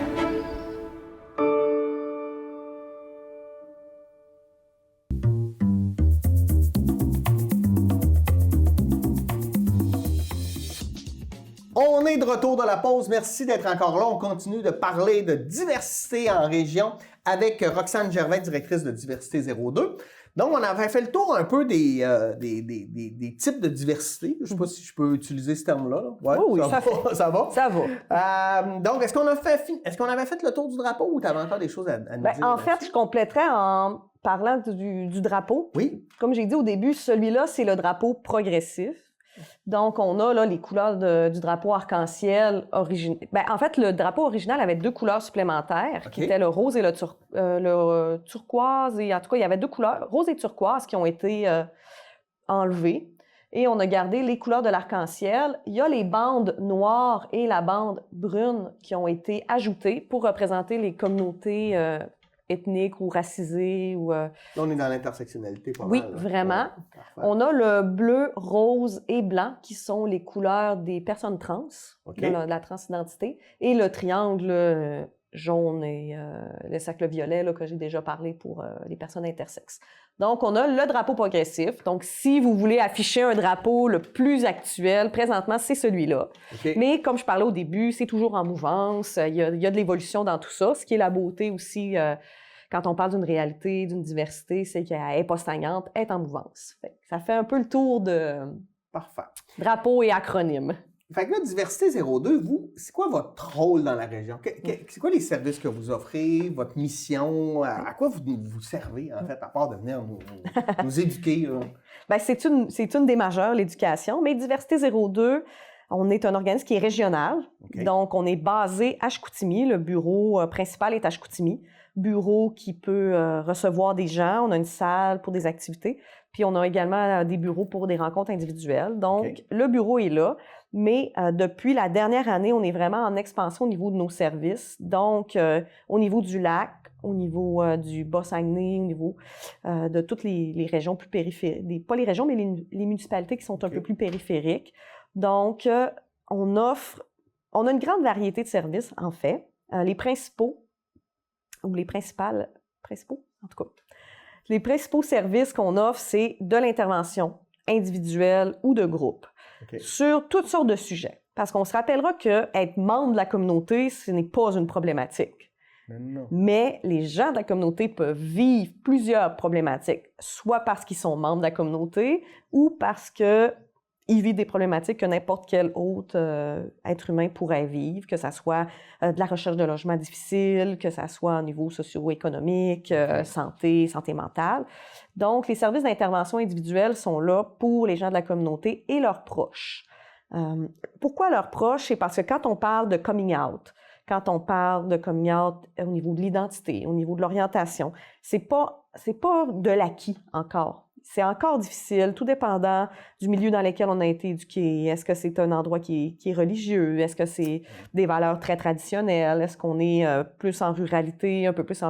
On est de retour de la pause. Merci d'être encore là. On continue de parler de diversité en région avec Roxane Gervais, directrice de Diversité 02. Donc, on avait fait le tour un peu des types de diversité. Je ne sais pas si je peux utiliser ce terme-là. Là. Ouais, oui, ça va. Ça va? Ça va. Donc, est-ce qu'on avait fait le tour du drapeau ou tu avais encore des choses à nous dire? En fait, je compléterais en parlant du drapeau. Oui. Comme j'ai dit au début, celui-là, c'est le drapeau progressif. Donc, on a là les couleurs du drapeau arc-en-ciel original. En fait, le drapeau original avait 2 couleurs supplémentaires, qui étaient le rose et le turquoise. Et en tout cas, il y avait 2 couleurs, rose et turquoise, qui ont été enlevées. Et on a gardé les couleurs de l'arc-en-ciel. Il y a les bandes noires et la bande brune qui ont été ajoutées pour représenter les communautés ethniques ou racisées. Là, on est dans l'intersectionnalité. Oui, mal, vraiment. Ouais, on a le bleu, rose et blanc qui sont les couleurs des personnes trans, de la transidentité, et le triangle jaune et le cercle violet là, que j'ai déjà parlé pour les personnes intersexes. Donc, on a le drapeau progressif. Donc, si vous voulez afficher un drapeau le plus actuel, présentement, c'est celui-là. Mais comme je parlais au début, c'est toujours en mouvance. Il y a de l'évolution dans tout ça. Ce qui est la beauté aussi, quand on parle d'une réalité, d'une diversité, c'est qu'elle n'est pas stagnante, elle est en mouvance. Ça fait un peu le tour de drapeau et acronyme. Fait que là, Diversité 02, vous, c'est quoi votre rôle dans la région? C'est quoi les services que vous offrez, votre mission? À quoi vous servez, en fait, à part de venir nous éduquer? C'est une des majeures, l'éducation. Mais Diversité 02, on est un organisme qui est régional. Donc, on est basé à Chicoutimi. Le bureau principal est à Chicoutimi. Bureau qui peut recevoir des gens. On a une salle pour des activités. Puis, on a également des bureaux pour des rencontres individuelles. Donc, le bureau est là. Mais depuis la dernière année, on est vraiment en expansion au niveau de nos services. Donc, au niveau du lac, au niveau du Bas-Saguenay, au niveau de toutes les régions plus périphériques. Pas les régions, mais les municipalités qui sont un peu plus périphériques. Donc, on a une grande variété de services, en fait. Les principaux services qu'on offre, c'est de l'intervention individuelle ou de groupe. Sur toutes sortes de sujets. Parce qu'on se rappellera qu'être membre de la communauté, ce n'est pas une problématique. Mais les gens de la communauté peuvent vivre plusieurs problématiques, soit parce qu'ils sont membres de la communauté ou parce qu'ils vivent des problématiques que n'importe quel autre être humain pourrait vivre, que ce soit de la recherche de logement difficile, que ce soit au niveau socio-économique, santé mentale. Donc, les services d'intervention individuelle sont là pour les gens de la communauté et leurs proches. Pourquoi leurs proches? C'est parce que quand on parle de coming out, quand on parle de coming out au niveau de l'identité, au niveau de l'orientation, c'est pas de l'acquis encore. c'est encore difficile, tout dépendant du milieu dans lequel on a été éduqué. Est-ce que c'est un endroit qui est religieux? Est-ce que c'est des valeurs très traditionnelles? Est-ce qu'on est plus en ruralité, un peu plus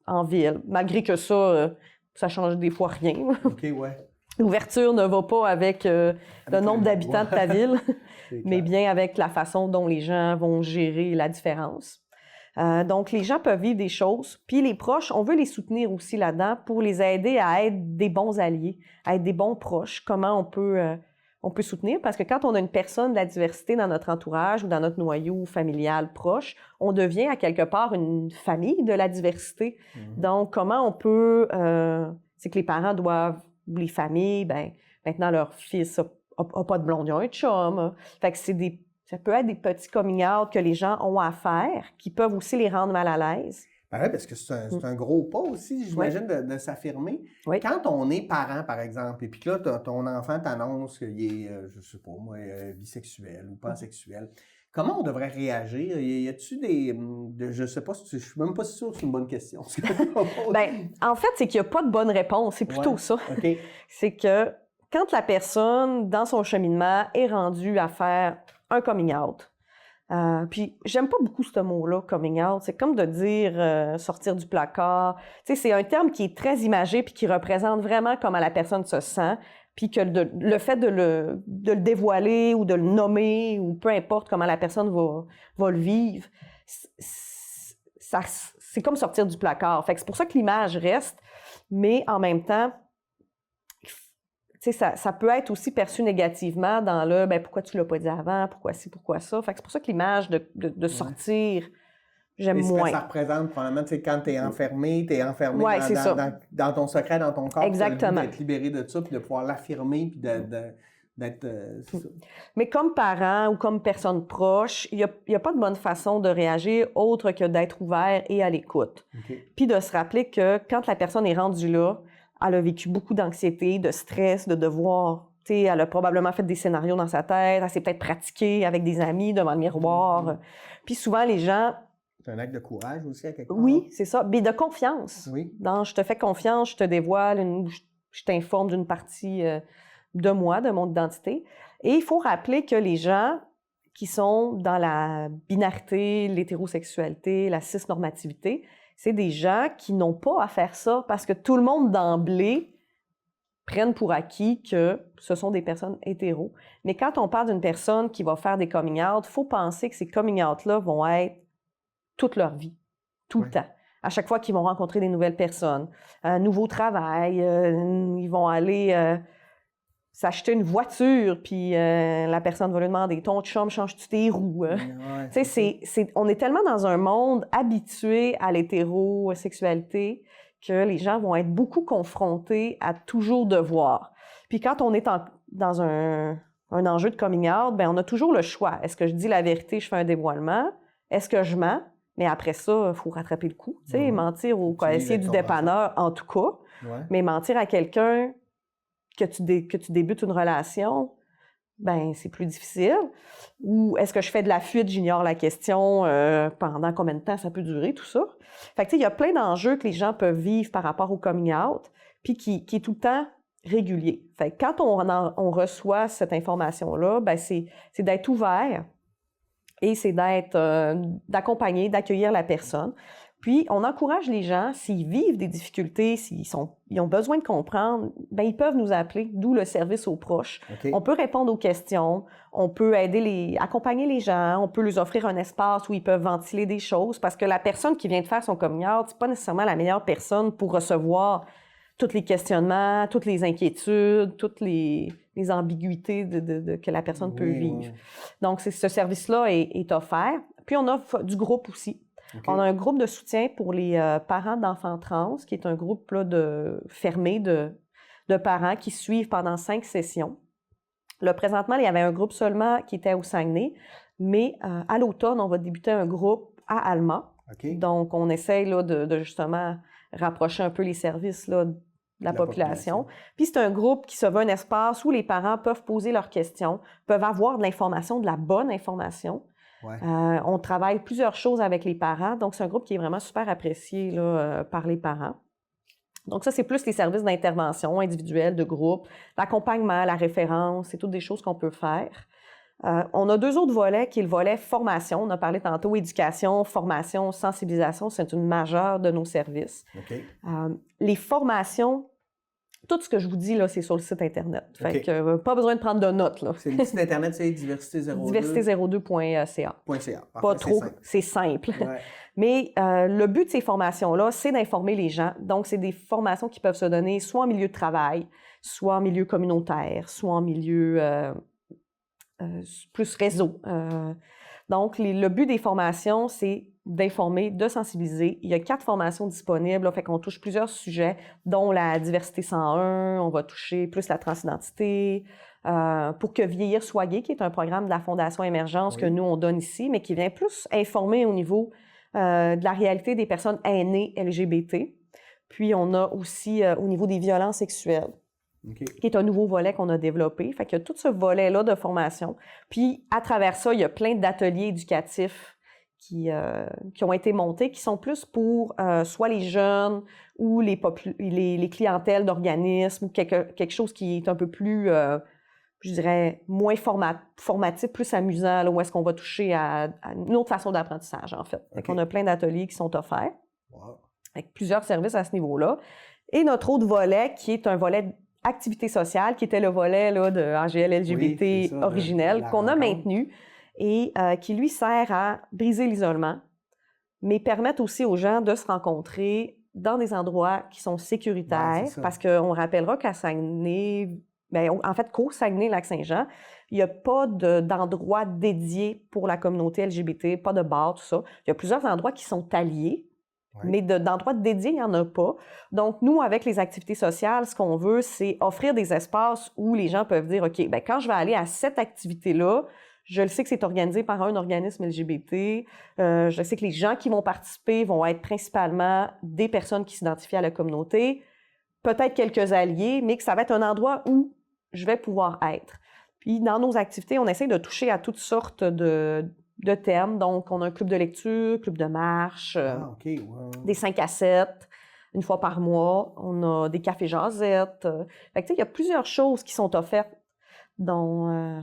en ville? Malgré que ça change des fois rien. OK, ouais. L'ouverture ne va pas avec le nombre d'habitants de ta ville, mais bien avec la façon dont les gens vont gérer la différence. Donc, les gens peuvent vivre des choses. Puis les proches, on veut les soutenir aussi là-dedans pour les aider à être des bons alliés, à être des bons proches. Comment on peut soutenir? Parce que quand on a une personne de la diversité dans notre entourage ou dans notre noyau familial proche, on devient à quelque part une famille de la diversité. Donc, comment on peut... c'est que les parents doivent, ou les familles, maintenant leur fils n'a pas de blonde, il a un chum. Fait que ça peut être des petits coming out que les gens ont à faire, qui peuvent aussi les rendre mal à l'aise. Ben oui, parce que c'est un gros pas aussi, j'imagine, de s'affirmer. Oui. Quand on est parent, par exemple, et puis que là, ton enfant t'annonce qu'il est, je sais pas moi, bisexuel ou pansexuel, comment on devrait réagir? Y a-t-il je sais pas, je suis même pas sûr que c'est une bonne question. En fait, c'est qu'il n'y a pas de bonne réponse, c'est plutôt ça. Okay. C'est que quand la personne, dans son cheminement, est rendue à faire un coming out. Puis, j'aime pas beaucoup ce mot-là, coming out. C'est comme de dire sortir du placard. Tu sais, c'est un terme qui est très imagé puis qui représente vraiment comment la personne se sent. Puis que le fait de le dévoiler ou de le nommer ou peu importe comment la personne va le vivre, c'est comme sortir du placard. Fait que c'est pour ça que l'image reste, mais en même temps, ça peut être aussi perçu négativement dans pourquoi tu l'as pas dit avant, pourquoi ci, pourquoi ça. Fait que c'est pour ça que l'image de sortir, j'aime moins. Ça représente probablement, quand tu es enfermé ouais, dans ton secret, dans ton corps, exactement. D'être libéré de ça, puis de pouvoir l'affirmer, puis d'être... c'est ça. Mais comme parent ou comme personne proche, il n'y a pas de bonne façon de réagir autre que d'être ouvert et à l'écoute. Okay. Puis de se rappeler que quand la personne est rendue là, elle a vécu beaucoup d'anxiété, de stress, de devoir... elle a probablement fait des scénarios dans sa tête, elle s'est peut-être pratiquée avec des amis devant le miroir. Puis souvent, les gens... C'est un acte de courage aussi, à quelque part. Oui, c'est ça. Mais de confiance. Oui. Dans je te fais confiance, je te dévoile, je t'informe d'une partie de moi, de mon identité. Et il faut rappeler que les gens qui sont dans la binarité, l'hétérosexualité, la cisnormativité, c'est des gens qui n'ont pas à faire ça parce que tout le monde d'emblée prenne pour acquis que ce sont des personnes hétéros. Mais quand on parle d'une personne qui va faire des coming out, il faut penser que ces coming out-là vont être toute leur vie, tout le temps. À chaque fois qu'ils vont rencontrer des nouvelles personnes, un nouveau travail, ils vont aller s'acheter une voiture, puis la personne va lui demander « Ton chum, changes-tu tes roues? » On est tellement dans un monde habitué à l'hétérosexualité que les gens vont être beaucoup confrontés à toujours devoir. Puis quand on est dans un enjeu de coming out, on a toujours le choix. Est-ce que je dis la vérité, je fais un dévoilement? Est-ce que je mens? Mais après ça, il faut rattraper le coup. Mentir au caissier du dépanneur, en tout cas. Ouais. Mais mentir à quelqu'un que tu débutes une relation, c'est plus difficile. Ou est-ce que je fais de la fuite, j'ignore la question, pendant combien de temps ça peut durer, tout ça? Fait que il y a plein d'enjeux que les gens peuvent vivre par rapport au coming out, puis qui est tout le temps régulier. Fait que quand on reçoit cette information-là, c'est d'être ouvert et c'est d'accompagner, d'accueillir la personne. Puis, on encourage les gens, s'ils vivent des difficultés, ils ont besoin de comprendre, ils peuvent nous appeler, d'où le service aux proches. Okay. On peut répondre aux questions, on peut accompagner les gens, on peut leur offrir un espace où ils peuvent ventiler des choses, parce que la personne qui vient de faire son coming out, c'est pas nécessairement la meilleure personne pour recevoir tous les questionnements, toutes les inquiétudes, toutes les ambiguïtés que la personne peut vivre. Ouais. Donc, ce service-là est offert. Puis, on offre du groupe aussi. Okay. On a un groupe de soutien pour les parents d'enfants trans, qui est un groupe là, fermé de parents qui suivent pendant 5 sessions. Là, présentement, il y avait un groupe seulement qui était au Saguenay, mais à l'automne, on va débuter un groupe à Alma. Okay. Donc, on essaye là, de justement rapprocher un peu les services là, de la population. Puis, c'est un groupe qui se veut un espace où les parents peuvent poser leurs questions, peuvent avoir de l'information, de la bonne information. Ouais. On travaille plusieurs choses avec les parents, donc c'est un groupe qui est vraiment super apprécié là, par les parents. Donc ça, c'est plus les services d'intervention individuelle, de groupe, l'accompagnement, la référence, c'est toutes des choses qu'on peut faire. On a 2 autres volets, qui est le volet formation. On a parlé tantôt éducation, formation, sensibilisation. C'est une majeure de nos services. Okay. Les formations, tout ce que je vous dis, là, c'est sur le site Internet. Fait que pas besoin de prendre de notes. Là. C'est le site Internet, c'est diversité02. diversité02.ca. Pas trop, c'est simple. Ouais. Mais le but de ces formations-là, c'est d'informer les gens. Donc, c'est des formations qui peuvent se donner soit en milieu de travail, soit en milieu communautaire, soit en milieu plus réseau. Donc, le but des formations, c'est d'informer, de sensibiliser. Il y a 4 formations disponibles, là, fait qu'on touche plusieurs sujets, dont la diversité 101, on va toucher plus la transidentité, pour que Vieillir soit gai, qui est un programme de la Fondation Émergence que nous, on donne ici, mais qui vient plus informer au niveau de la réalité des personnes aînées LGBT. Puis, on a aussi au niveau des violences sexuelles, qui est un nouveau volet qu'on a développé. Fait qu'il y a tout ce volet-là de formation. Puis, à travers ça, il y a plein d'ateliers éducatifs qui ont été montés, qui sont plus pour soit les jeunes ou les clientèles d'organismes, ou quelque chose qui est un peu plus, je dirais, moins formatif, plus amusant, là, où est-ce qu'on va toucher à une autre façon d'apprentissage, en fait. Fait qu'on a plein d'ateliers qui sont offerts, avec plusieurs services à ce niveau-là. Et notre autre volet, qui est un volet activité sociale, qui était le volet là, de AGL LGBT originel, qu'on a maintenu et qui, lui, sert à briser l'isolement, mais permettre aussi aux gens de se rencontrer dans des endroits qui sont sécuritaires, parce qu'on rappellera qu'à Saguenay, en fait, qu'au Saguenay-Lac-Saint-Jean, il n'y a pas d'endroit dédié pour la communauté LGBT, pas de bar, tout ça. Il y a plusieurs endroits qui sont alliés, mais d'endroits dédiés, il n'y en a pas. Donc, nous, avec les activités sociales, ce qu'on veut, c'est offrir des espaces où les gens peuvent dire, OK, quand je vais aller à cette activité-là, je le sais que c'est organisé par un organisme LGBT. Je sais que les gens qui vont participer vont être principalement des personnes qui s'identifient à la communauté, peut-être quelques alliés, mais que ça va être un endroit où je vais pouvoir être. Puis, dans nos activités, on essaie de toucher à toutes sortes de thèmes. Donc, on a un club de lecture, club de marche, des 5 à 7, une fois par mois. On a des cafés jasettes. Fait que, il y a plusieurs choses qui sont offertes dont...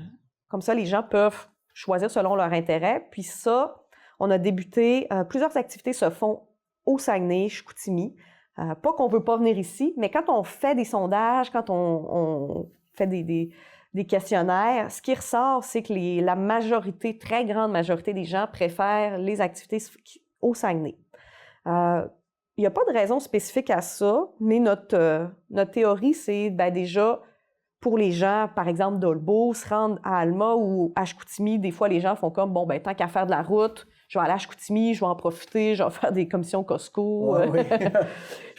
Comme ça, les gens peuvent choisir selon leur intérêt. Puis ça, on a débuté, plusieurs activités se font au Saguenay, Chicoutimi. Pas qu'on ne veut pas venir ici, mais quand on fait des sondages, quand on fait des questionnaires, ce qui ressort, c'est que la majorité, très grande majorité des gens préfèrent les activités au Saguenay. Il n'y a pas de raison spécifique à ça, mais notre théorie, c'est déjà... Pour les gens, par exemple, d'Olbeau, se rendre à Alma ou à Chicoutimi, des fois, les gens font comme, tant qu'à faire de la route, je vais aller à Chicoutimi, je vais en profiter, je vais faire des commissions Costco, je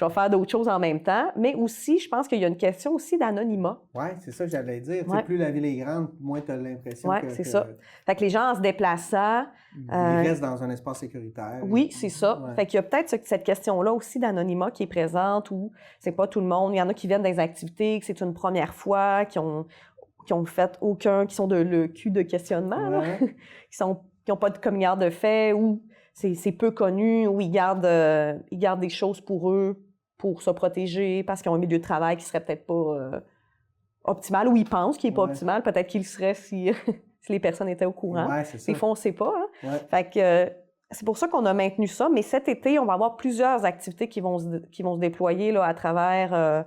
vais faire d'autres choses en même temps. Mais aussi, je pense qu'il y a une question aussi d'anonymat. Oui, c'est ça que j'allais dire. Plus la ville est grande, moins tu as l'impression que... Oui, c'est ça. Fait que les gens, en se déplaçant... Ils restent dans un espace sécuritaire. Oui, c'est ça. Ouais. Fait qu'il y a peut-être cette question-là aussi d'anonymat qui est présente, où c'est pas tout le monde. Il y en a qui viennent des activités, que c'est une première fois, qui ont fait qui sont le cul de questionnement, là, qui n'ont pas de coming out de fait, ou c'est peu connu, ou ils gardent des choses pour eux, pour se protéger, parce qu'ils ont un milieu de travail qui serait peut-être pas optimal, ou ils pensent qu'il n'est pas optimal, peut-être qu'il le serait si les personnes étaient au courant. Ouais, c'est ça. Des fois, on ne sait pas. Hein? Fait que c'est pour ça qu'on a maintenu ça, mais cet été, on va avoir plusieurs activités qui vont se déployer là, à travers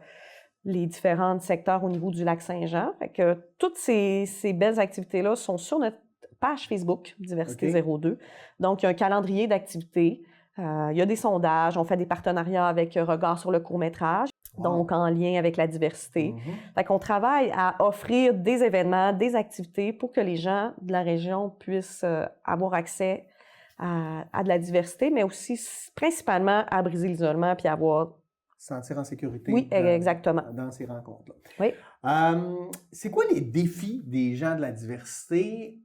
les différents secteurs au niveau du Lac-Saint-Jean. Fait que toutes ces belles activités-là sont sur notre page Facebook, Diversité02. Donc, il y a un calendrier d'activités. Il y a des sondages. On fait des partenariats avec Regard sur le court-métrage, donc en lien avec la diversité. Fait qu'on travaille à offrir des événements, des activités pour que les gens de la région puissent avoir accès à de la diversité, mais aussi principalement à briser l'isolement puis avoir... sentir en sécurité. Oui, exactement. Dans ces rencontres-là. Oui. C'est quoi les défis des gens de la diversité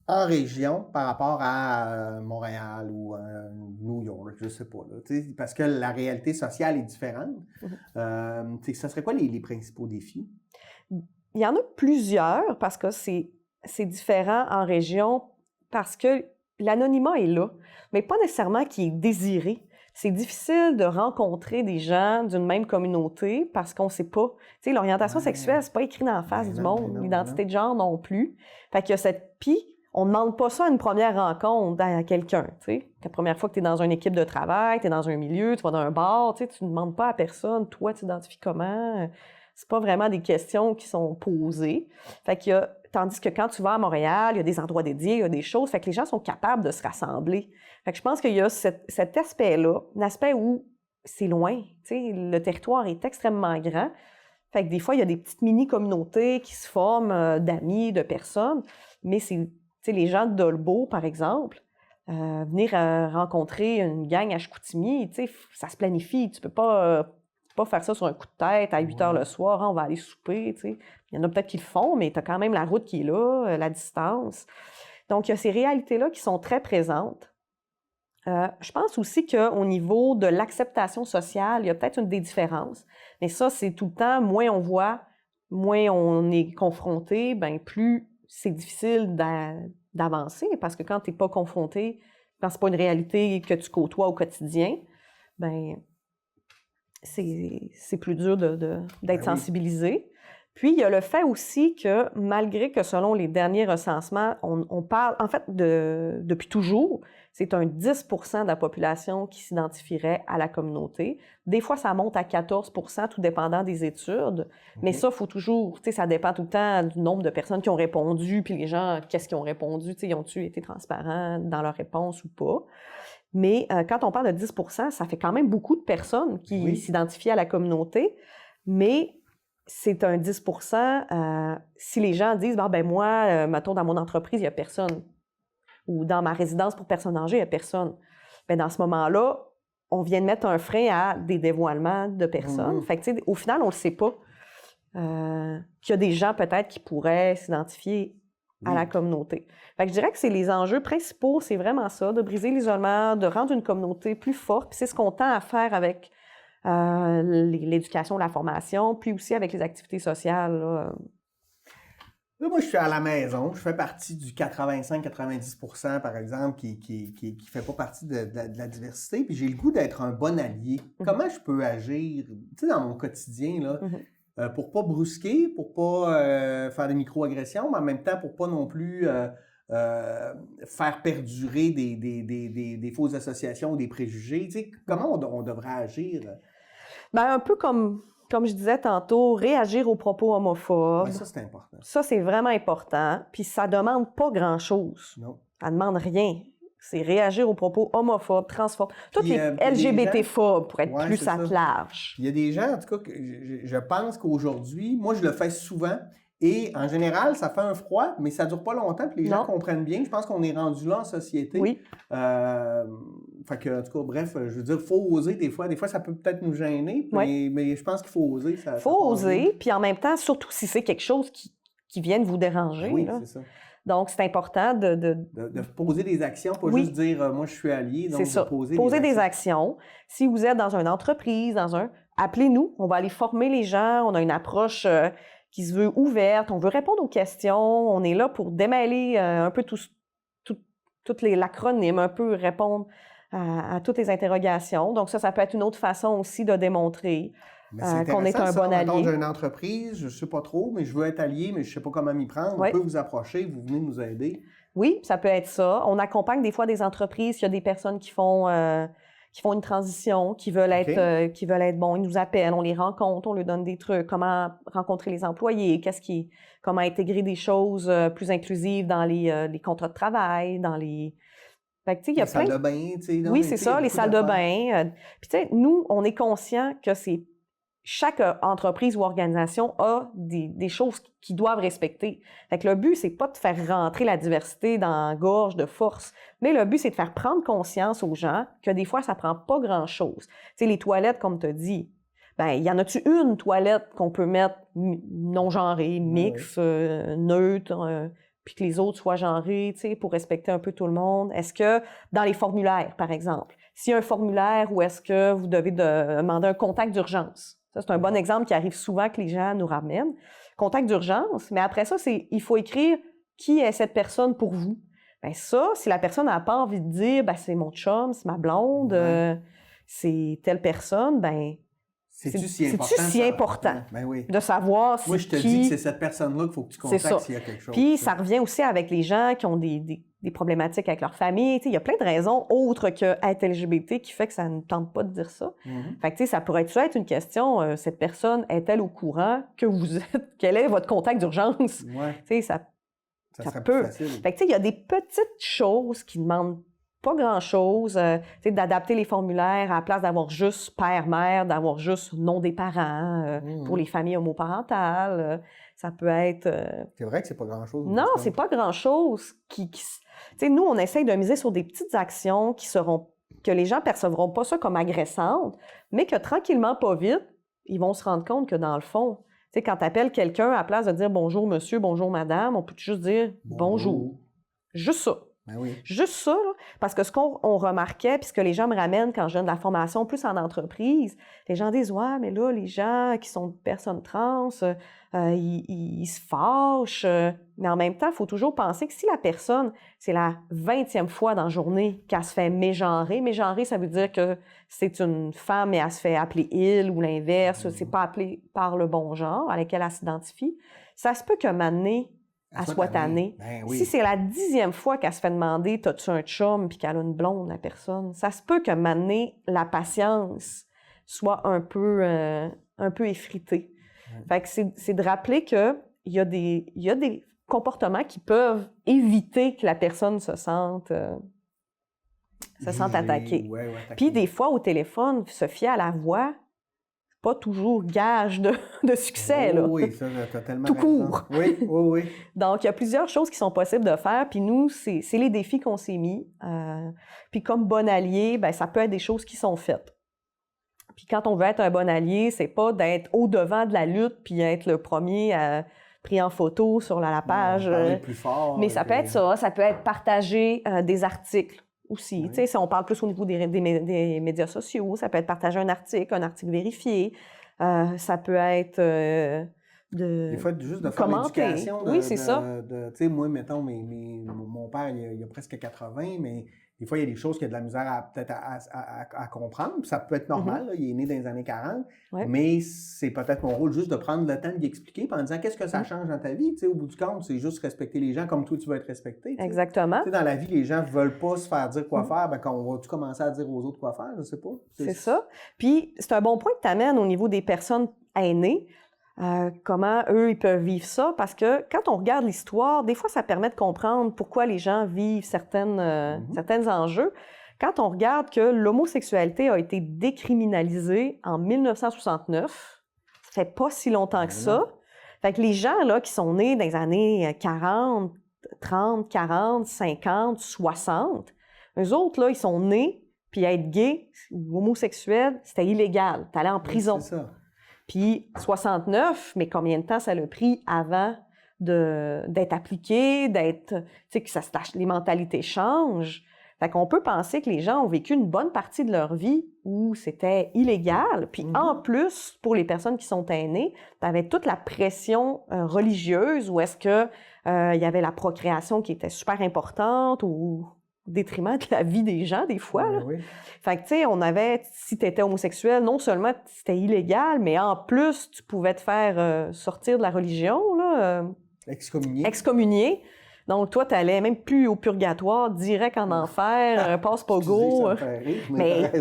en région par rapport à Montréal ou New York, je ne sais pas. Là, parce que la réalité sociale est différente. Ça serait quoi les principaux défis? Il y en a plusieurs parce que c'est différent en région parce que l'anonymat est là, mais pas nécessairement qu'il est désiré. c'est difficile de rencontrer des gens d'une même communauté parce qu'on ne sait pas. Tu sais, l'orientation sexuelle, c'est pas écrit dans la face du monde. L'identité de genre non plus. Fait qu'il y a cette... Puis, on ne demande pas ça à une première rencontre à quelqu'un, tu sais. La première fois que tu es dans une équipe de travail, tu es dans un milieu, tu vas dans un bar, tu ne demandes pas à personne, toi, tu t'identifies comment? C'est pas vraiment des questions qui sont posées. Fait qu'il y a... Tandis que quand tu vas à Montréal, il y a des endroits dédiés, il y a des choses, fait que les gens sont capables de se rassembler. Fait que je pense qu'il y a cet aspect-là, un aspect où c'est loin, tu sais, le territoire est extrêmement grand. Fait que des fois, il y a des petites mini-communautés qui se forment d'amis, de personnes, mais c'est, tu sais, les gens de Dolbeau, par exemple, venir rencontrer une gang à Chicoutimi, tu sais, ça se planifie, tu peux pas faire ça sur un coup de tête à 8 heures le soir, on va aller souper, tu sais. Il y en a peut-être qui le font, mais tu as quand même la route qui est là, la distance. Donc, il y a ces réalités-là qui sont très présentes. Je pense aussi qu'au niveau de l'acceptation sociale, il y a peut-être des différences. Mais ça, c'est tout le temps, moins on voit, moins on est confronté, bien, plus c'est difficile d'avancer. Parce que quand tu n'es pas confronté, quand ce n'est pas une réalité que tu côtoies au quotidien, bien, c'est plus dur d'être sensibilisé. Puis, il y a le fait aussi que, malgré que selon les derniers recensements, on parle, en fait, depuis toujours, c'est un 10 % de la population qui s'identifierait à la communauté. Des fois, ça monte à 14 % tout dépendant des études. Mais ça, il faut toujours, tu sais, ça dépend tout le temps du nombre de personnes qui ont répondu, puis les gens, qu'est-ce qu'ils ont répondu, tu sais, ils ont-tu été transparents dans leur réponse ou pas. Mais quand on parle de 10 %, ça fait quand même beaucoup de personnes qui s'identifient à la communauté. Mais c'est un 10 % si les gens disent, ben moi, mettons, dans mon entreprise, il n'y a personne. Ou dans ma résidence pour personnes âgées, il n'y a personne. Bien, dans ce moment-là, on vient de mettre un frein à des dévoilements de personnes. Fait que, tu sais, au final, on ne le sait pas. Qu'il y a des gens, peut-être, qui pourraient s'identifier à la communauté. Fait que je dirais que c'est les enjeux principaux, c'est vraiment ça, de briser l'isolement, de rendre une communauté plus forte. Puis c'est ce qu'on tend à faire avec l'éducation, la formation, puis aussi avec les activités sociales. Là, moi, je suis à la maison. Je fais partie du 85-90 % par exemple, qui fait pas partie de la diversité. Puis j'ai le goût d'être un bon allié. Comment je peux agir, tu sais, dans mon quotidien, là, pour pas brusquer, pour pas faire des micro-agressions, mais en même temps, pour pas non plus faire perdurer des fausses associations ou des préjugés. Tu sais, comment on devrait agir? Bien, un peu comme je disais tantôt, réagir aux propos homophobes. Ouais, ça, c'est important. Ça, c'est vraiment important. Puis ça demande pas grand-chose. Non. Ça demande rien. C'est réagir aux propos homophobes, transphobes, toutes les LGBT-phobes pour être plus à large. Il y a des gens, en tout cas, que je pense qu'aujourd'hui, moi, je le fais souvent. Et en général, ça fait un froid, mais ça ne dure pas longtemps, puis les gens comprennent bien. Je pense qu'on est rendu là en société. Oui. Fait que, en tout cas, bref, je veux dire, il faut oser des fois. Des fois, ça peut peut-être nous gêner, mais je pense qu'il faut oser. Il faut oser, puis en même temps, surtout si c'est quelque chose qui vient de vous déranger. Oui, là. c'est ça. Donc, c'est important de poser des actions, pas juste dire « moi, je suis allié ». Donc, c'est ça. Poser des actions. Si vous êtes dans une entreprise, appelez-nous. On va aller former les gens. On a une approche qui se veut ouverte. On veut répondre aux questions. On est là pour démêler un peu toutes l'acronyme, un peu répondre à toutes les interrogations. Donc, ça peut être une autre façon aussi de démontrer qu'on est un bon allié. J'ai une entreprise, je ne sais pas trop, mais je veux être allié, mais je ne sais pas comment m'y prendre. On peut vous approcher, vous venez nous aider. Oui, ça peut être ça. On accompagne des fois des entreprises. Il y a des personnes qui font une transition, qui veulent être bons. Ils nous appellent, on les rencontre, on leur donne des trucs, comment rencontrer les employés, comment intégrer des choses plus inclusives dans les contrats de travail, dans les... Fait que, tu sais, il y a salles de bain, tu sais. Oui, c'est ça, les salles de bain. Puis, tu sais, nous, on est conscients que chaque entreprise ou organisation a des choses qu'ils doivent respecter. Fait que le but, c'est pas de faire rentrer la diversité dans la gorge de force, mais le but, c'est de faire prendre conscience aux gens que des fois, ça prend pas grand-chose. Tu sais, les toilettes, comme tu as dit, ben, y en a-tu une toilette qu'on peut mettre non-genrée, mixte, neutre, puis que les autres soient genrés, tu sais, pour respecter un peu tout le monde? Est-ce que, dans les formulaires, par exemple, s'il y a un formulaire où est-ce que vous devez demander un contact d'urgence? Ça, c'est un bon exemple qui arrive souvent que les gens nous ramènent. Contact d'urgence, mais après ça, il faut écrire qui est cette personne pour vous. Bien ça, si la personne n'a pas envie de dire, ben c'est mon chum, c'est ma blonde, c'est telle personne, ben c'est-tu si important? Ben oui. De savoir Moi, je te dis que c'est cette personne-là qu'il faut que tu contactes s'il y a quelque chose. Puis ça revient aussi avec les gens qui ont des problématiques avec leur famille. Il y a plein de raisons autres qu'être LGBT qui fait que ça ne tente pas de dire ça. Fait que ça pourrait être une question, cette personne est-elle au courant que vous êtes, quel est votre contact d'urgence? Ouais. Ça serait peut. Plus facile. Fait que il y a des petites choses qui demandent pas grand-chose, d'adapter les formulaires à la place d'avoir juste père-mère, d'avoir juste nom des parents pour les familles homoparentales. Ça peut être... C'est vrai que c'est pas grand-chose. Non, c'est pas grand-chose. Nous, on essaye de miser sur des petites actions que les gens percevront pas ça comme agressantes, mais que tranquillement, pas vite, ils vont se rendre compte que dans le fond, quand tu appelles quelqu'un, à la place de dire « bonjour monsieur, bonjour madame », on peut juste dire « bonjour ». Juste ça. Ben oui. Juste ça, là, parce que ce qu'on remarquait, puis ce que les gens me ramènent quand je donne de la formation plus en entreprise, les gens disent « ouais, mais là, les gens qui sont personnes trans, ils se fâchent. » Mais en même temps, il faut toujours penser que si la personne, c'est la 20e fois dans la journée qu'elle se fait mégenrer, ça veut dire que c'est une femme et elle se fait appeler « il » ou l'inverse, c'est pas appelé par le bon genre à laquelle elle s'identifie, ça se peut qu'un moment donné, elle soit tannée. Ben oui. Si c'est la 10e fois qu'elle se fait demander « t'as-tu un chum » puis qu'elle a une blonde, la personne, ça se peut qu'à un moment donné, la patience soit un peu effritée. Fait que c'est de rappeler qu'il y a des comportements qui peuvent éviter que la personne se sente attaquée. Ouais, puis des fois, au téléphone, se fier à la voix, pas toujours gage de succès. Oh, là. Oui, ça, t'as tellement tout raison. court. Oui. Donc, il y a plusieurs choses qui sont possibles de faire, puis nous, c'est les défis qu'on s'est mis. Puis comme bon allié, ben, ça peut être des choses qui sont faites. Puis quand on veut être un bon allié, c'est pas d'être au-devant de la lutte puis être le premier pris en photo sur la page. Plus fort, mais ça peut être ça peut être partager des articles aussi. Oui. Tu sais, si on parle plus au niveau des médias sociaux, ça peut être partager un article vérifié. Ça peut être des fois, juste de faire l'éducation. Oui, c'est ça. Tu sais, moi, mettons, mon père, il a presque 80, mais des fois, il y a des choses qu'il a de la misère peut-être à comprendre. Puis ça peut être normal, là, il est né dans les années 40, mais c'est peut-être mon rôle juste de prendre le temps d'y expliquer en disant qu'est-ce que ça change dans ta vie. Tu sais, au bout du compte, c'est juste respecter les gens comme toi, tu vas être respecté. Exactement. Tu sais, dans la vie, les gens ne veulent pas se faire dire quoi faire. Ben, quand on va-tu commencer à dire aux autres quoi faire? Je sais pas. C'est ça. Puis, c'est un bon point que tu amènes au niveau des personnes aînées. Comment eux, ils peuvent vivre ça, parce que quand on regarde l'histoire, des fois, ça permet de comprendre pourquoi les gens vivent certains enjeux. Quand on regarde que l'homosexualité a été décriminalisée en 1969, ça fait pas si longtemps que ça. Fait que les gens là, qui sont nés dans les années 40, 30, 40, 50, 60, eux autres, là, ils sont nés, puis être gay ou homosexuel, c'était illégal. T'allais en prison. C'est ça. Puis 69, mais combien de temps ça l'a pris avant d'être appliqué, tu sais, que les mentalités changent. Fait qu'on peut penser que les gens ont vécu une bonne partie de leur vie où c'était illégal. Puis en plus, pour les personnes qui sont aînées, tu avais toute la pression religieuse où est-ce que il y avait la procréation qui était super importante ou au détriment de la vie des gens, des fois. Là. Oui. Fait que, tu sais, on avait, si tu étais homosexuel, non seulement c'était illégal, mais en plus, tu pouvais te faire sortir de la religion, là. Excommunié. Donc, toi, tu n'allais même plus au purgatoire, direct en enfer, passe pas go. Mais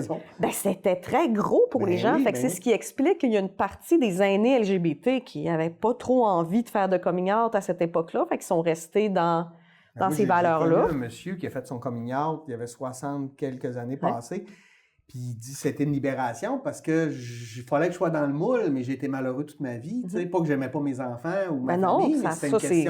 c'était très gros pour les gens. Fait que c'est ce qui explique qu'il y a une partie des aînés LGBT qui n'avaient pas trop envie de faire de coming out à cette époque-là. Fait qu'ils sont restés dans ces valeurs-là. J'ai connu un monsieur qui a fait son coming out, il y avait 60 quelques années passées, puis il dit que c'était une libération parce que il fallait que je sois dans le moule, mais j'ai été malheureux toute ma vie. Tu sais, pas que j'aimais pas mes enfants ou ma famille, mais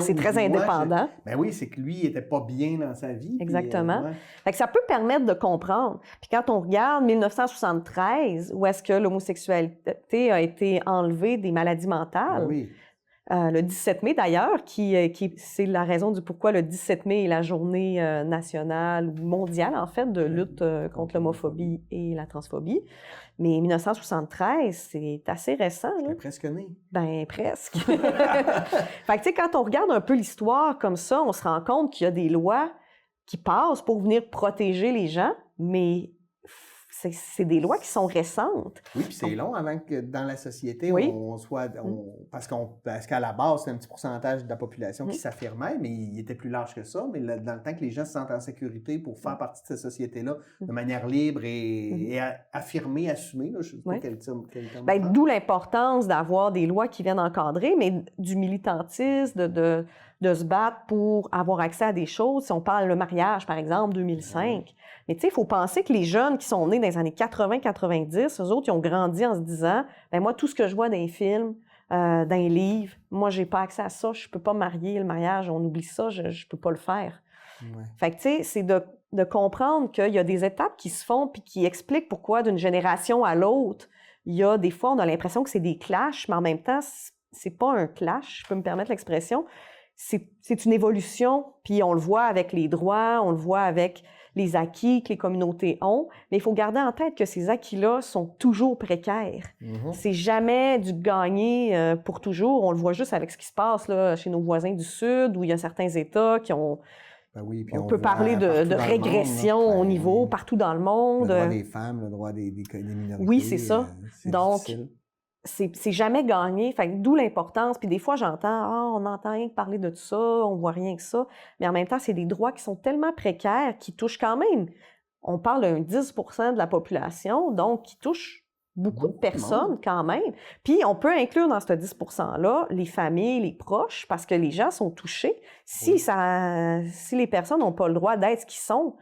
c'est très indépendant. Oui, c'est que lui, il était pas bien dans sa vie. Exactement. Fait que ça peut permettre de comprendre. Puis quand on regarde 1973, où est-ce que l'homosexualité a été enlevée des maladies mentales, le 17 mai, d'ailleurs, c'est la raison du pourquoi le 17 mai est la journée nationale ou mondiale, en fait, de lutte contre l'homophobie et la transphobie. Mais 1973, c'est assez récent. J'étais presque né. Ben, presque. Fait que, tu sais, quand on regarde un peu l'histoire comme ça, on se rend compte qu'il y a des lois qui passent pour venir protéger les gens, mais c'est des lois qui sont récentes. Oui, puis c'est long avant que dans la société, oui. on soit... parce qu'à la base, c'est un petit pourcentage de la population qui s'affirmait, mais il était plus large que ça. Mais dans le temps que les gens se sentent en sécurité pour faire partie de cette société-là de manière libre et affirmée, assumée, là, je ne sais pas quel terme. D'où l'importance d'avoir des lois qui viennent encadrer, mais du militantisme, de se battre pour avoir accès à des choses. Si on parle le mariage, par exemple, 2005. Mais tu sais, il faut penser que les jeunes qui sont nés dans les années 80-90, eux autres, ils ont grandi en se disant, moi, tout ce que je vois dans les films, dans les livres, moi, j'ai pas accès à ça, je peux pas marier, le mariage, on oublie ça, je peux pas le faire. Ouais. Fait que tu sais, c'est de comprendre qu'il y a des étapes qui se font puis qui expliquent pourquoi d'une génération à l'autre, il y a des fois, on a l'impression que c'est des clashs, mais en même temps, c'est pas un clash, je peux me permettre l'expression. C'est une évolution, puis on le voit avec les droits, on le voit avec les acquis que les communautés ont, mais il faut garder en tête que ces acquis-là sont toujours précaires. C'est jamais du gagner pour toujours. On le voit juste avec ce qui se passe là, chez nos voisins du Sud, où il y a certains États qui ont... puis on peut parler de régression au niveau, partout dans le monde. Le droit des femmes, le droit des minorités. Oui, c'est ça. Donc, difficile. C'est jamais gagné. Fait que d'où l'importance. Puis des fois, j'entends, on entend rien que parler de tout ça, on voit rien que ça. Mais en même temps, c'est des droits qui sont tellement précaires, qui touchent quand même, on parle d'un 10 % de la population, donc qui touchent beaucoup de personnes quand même. Puis on peut inclure dans ce 10 % les familles, les proches, parce que les gens sont touchés. Si les personnes n'ont pas le droit d'être ce qu'ils sont,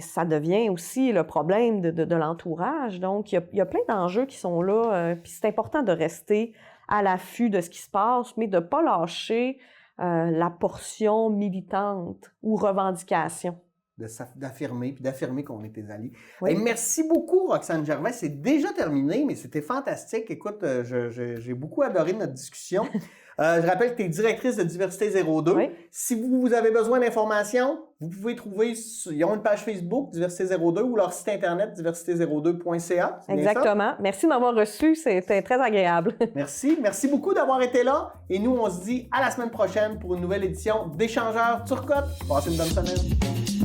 ça devient aussi le problème de l'entourage. Donc, il y a plein d'enjeux qui sont là. Puis c'est important de rester à l'affût de ce qui se passe, mais de ne pas lâcher la portion militante ou revendication. D'affirmer qu'on est tes alliés. Oui. Merci beaucoup, Roxane Gervais. C'est déjà terminé, mais c'était fantastique. Écoute, j'ai beaucoup adoré notre discussion. Je rappelle que tu es directrice de Diversité 02. Oui. Si vous avez besoin d'informations, vous pouvez trouver, ils ont une page Facebook, Diversité 02, ou leur site internet, diversité02.ca. Exactement. Merci de m'avoir reçu. C'était très agréable. Merci. Merci beaucoup d'avoir été là. Et nous, on se dit à la semaine prochaine pour une nouvelle édition d'Échangeurs Turcotte. Passez une bonne semaine.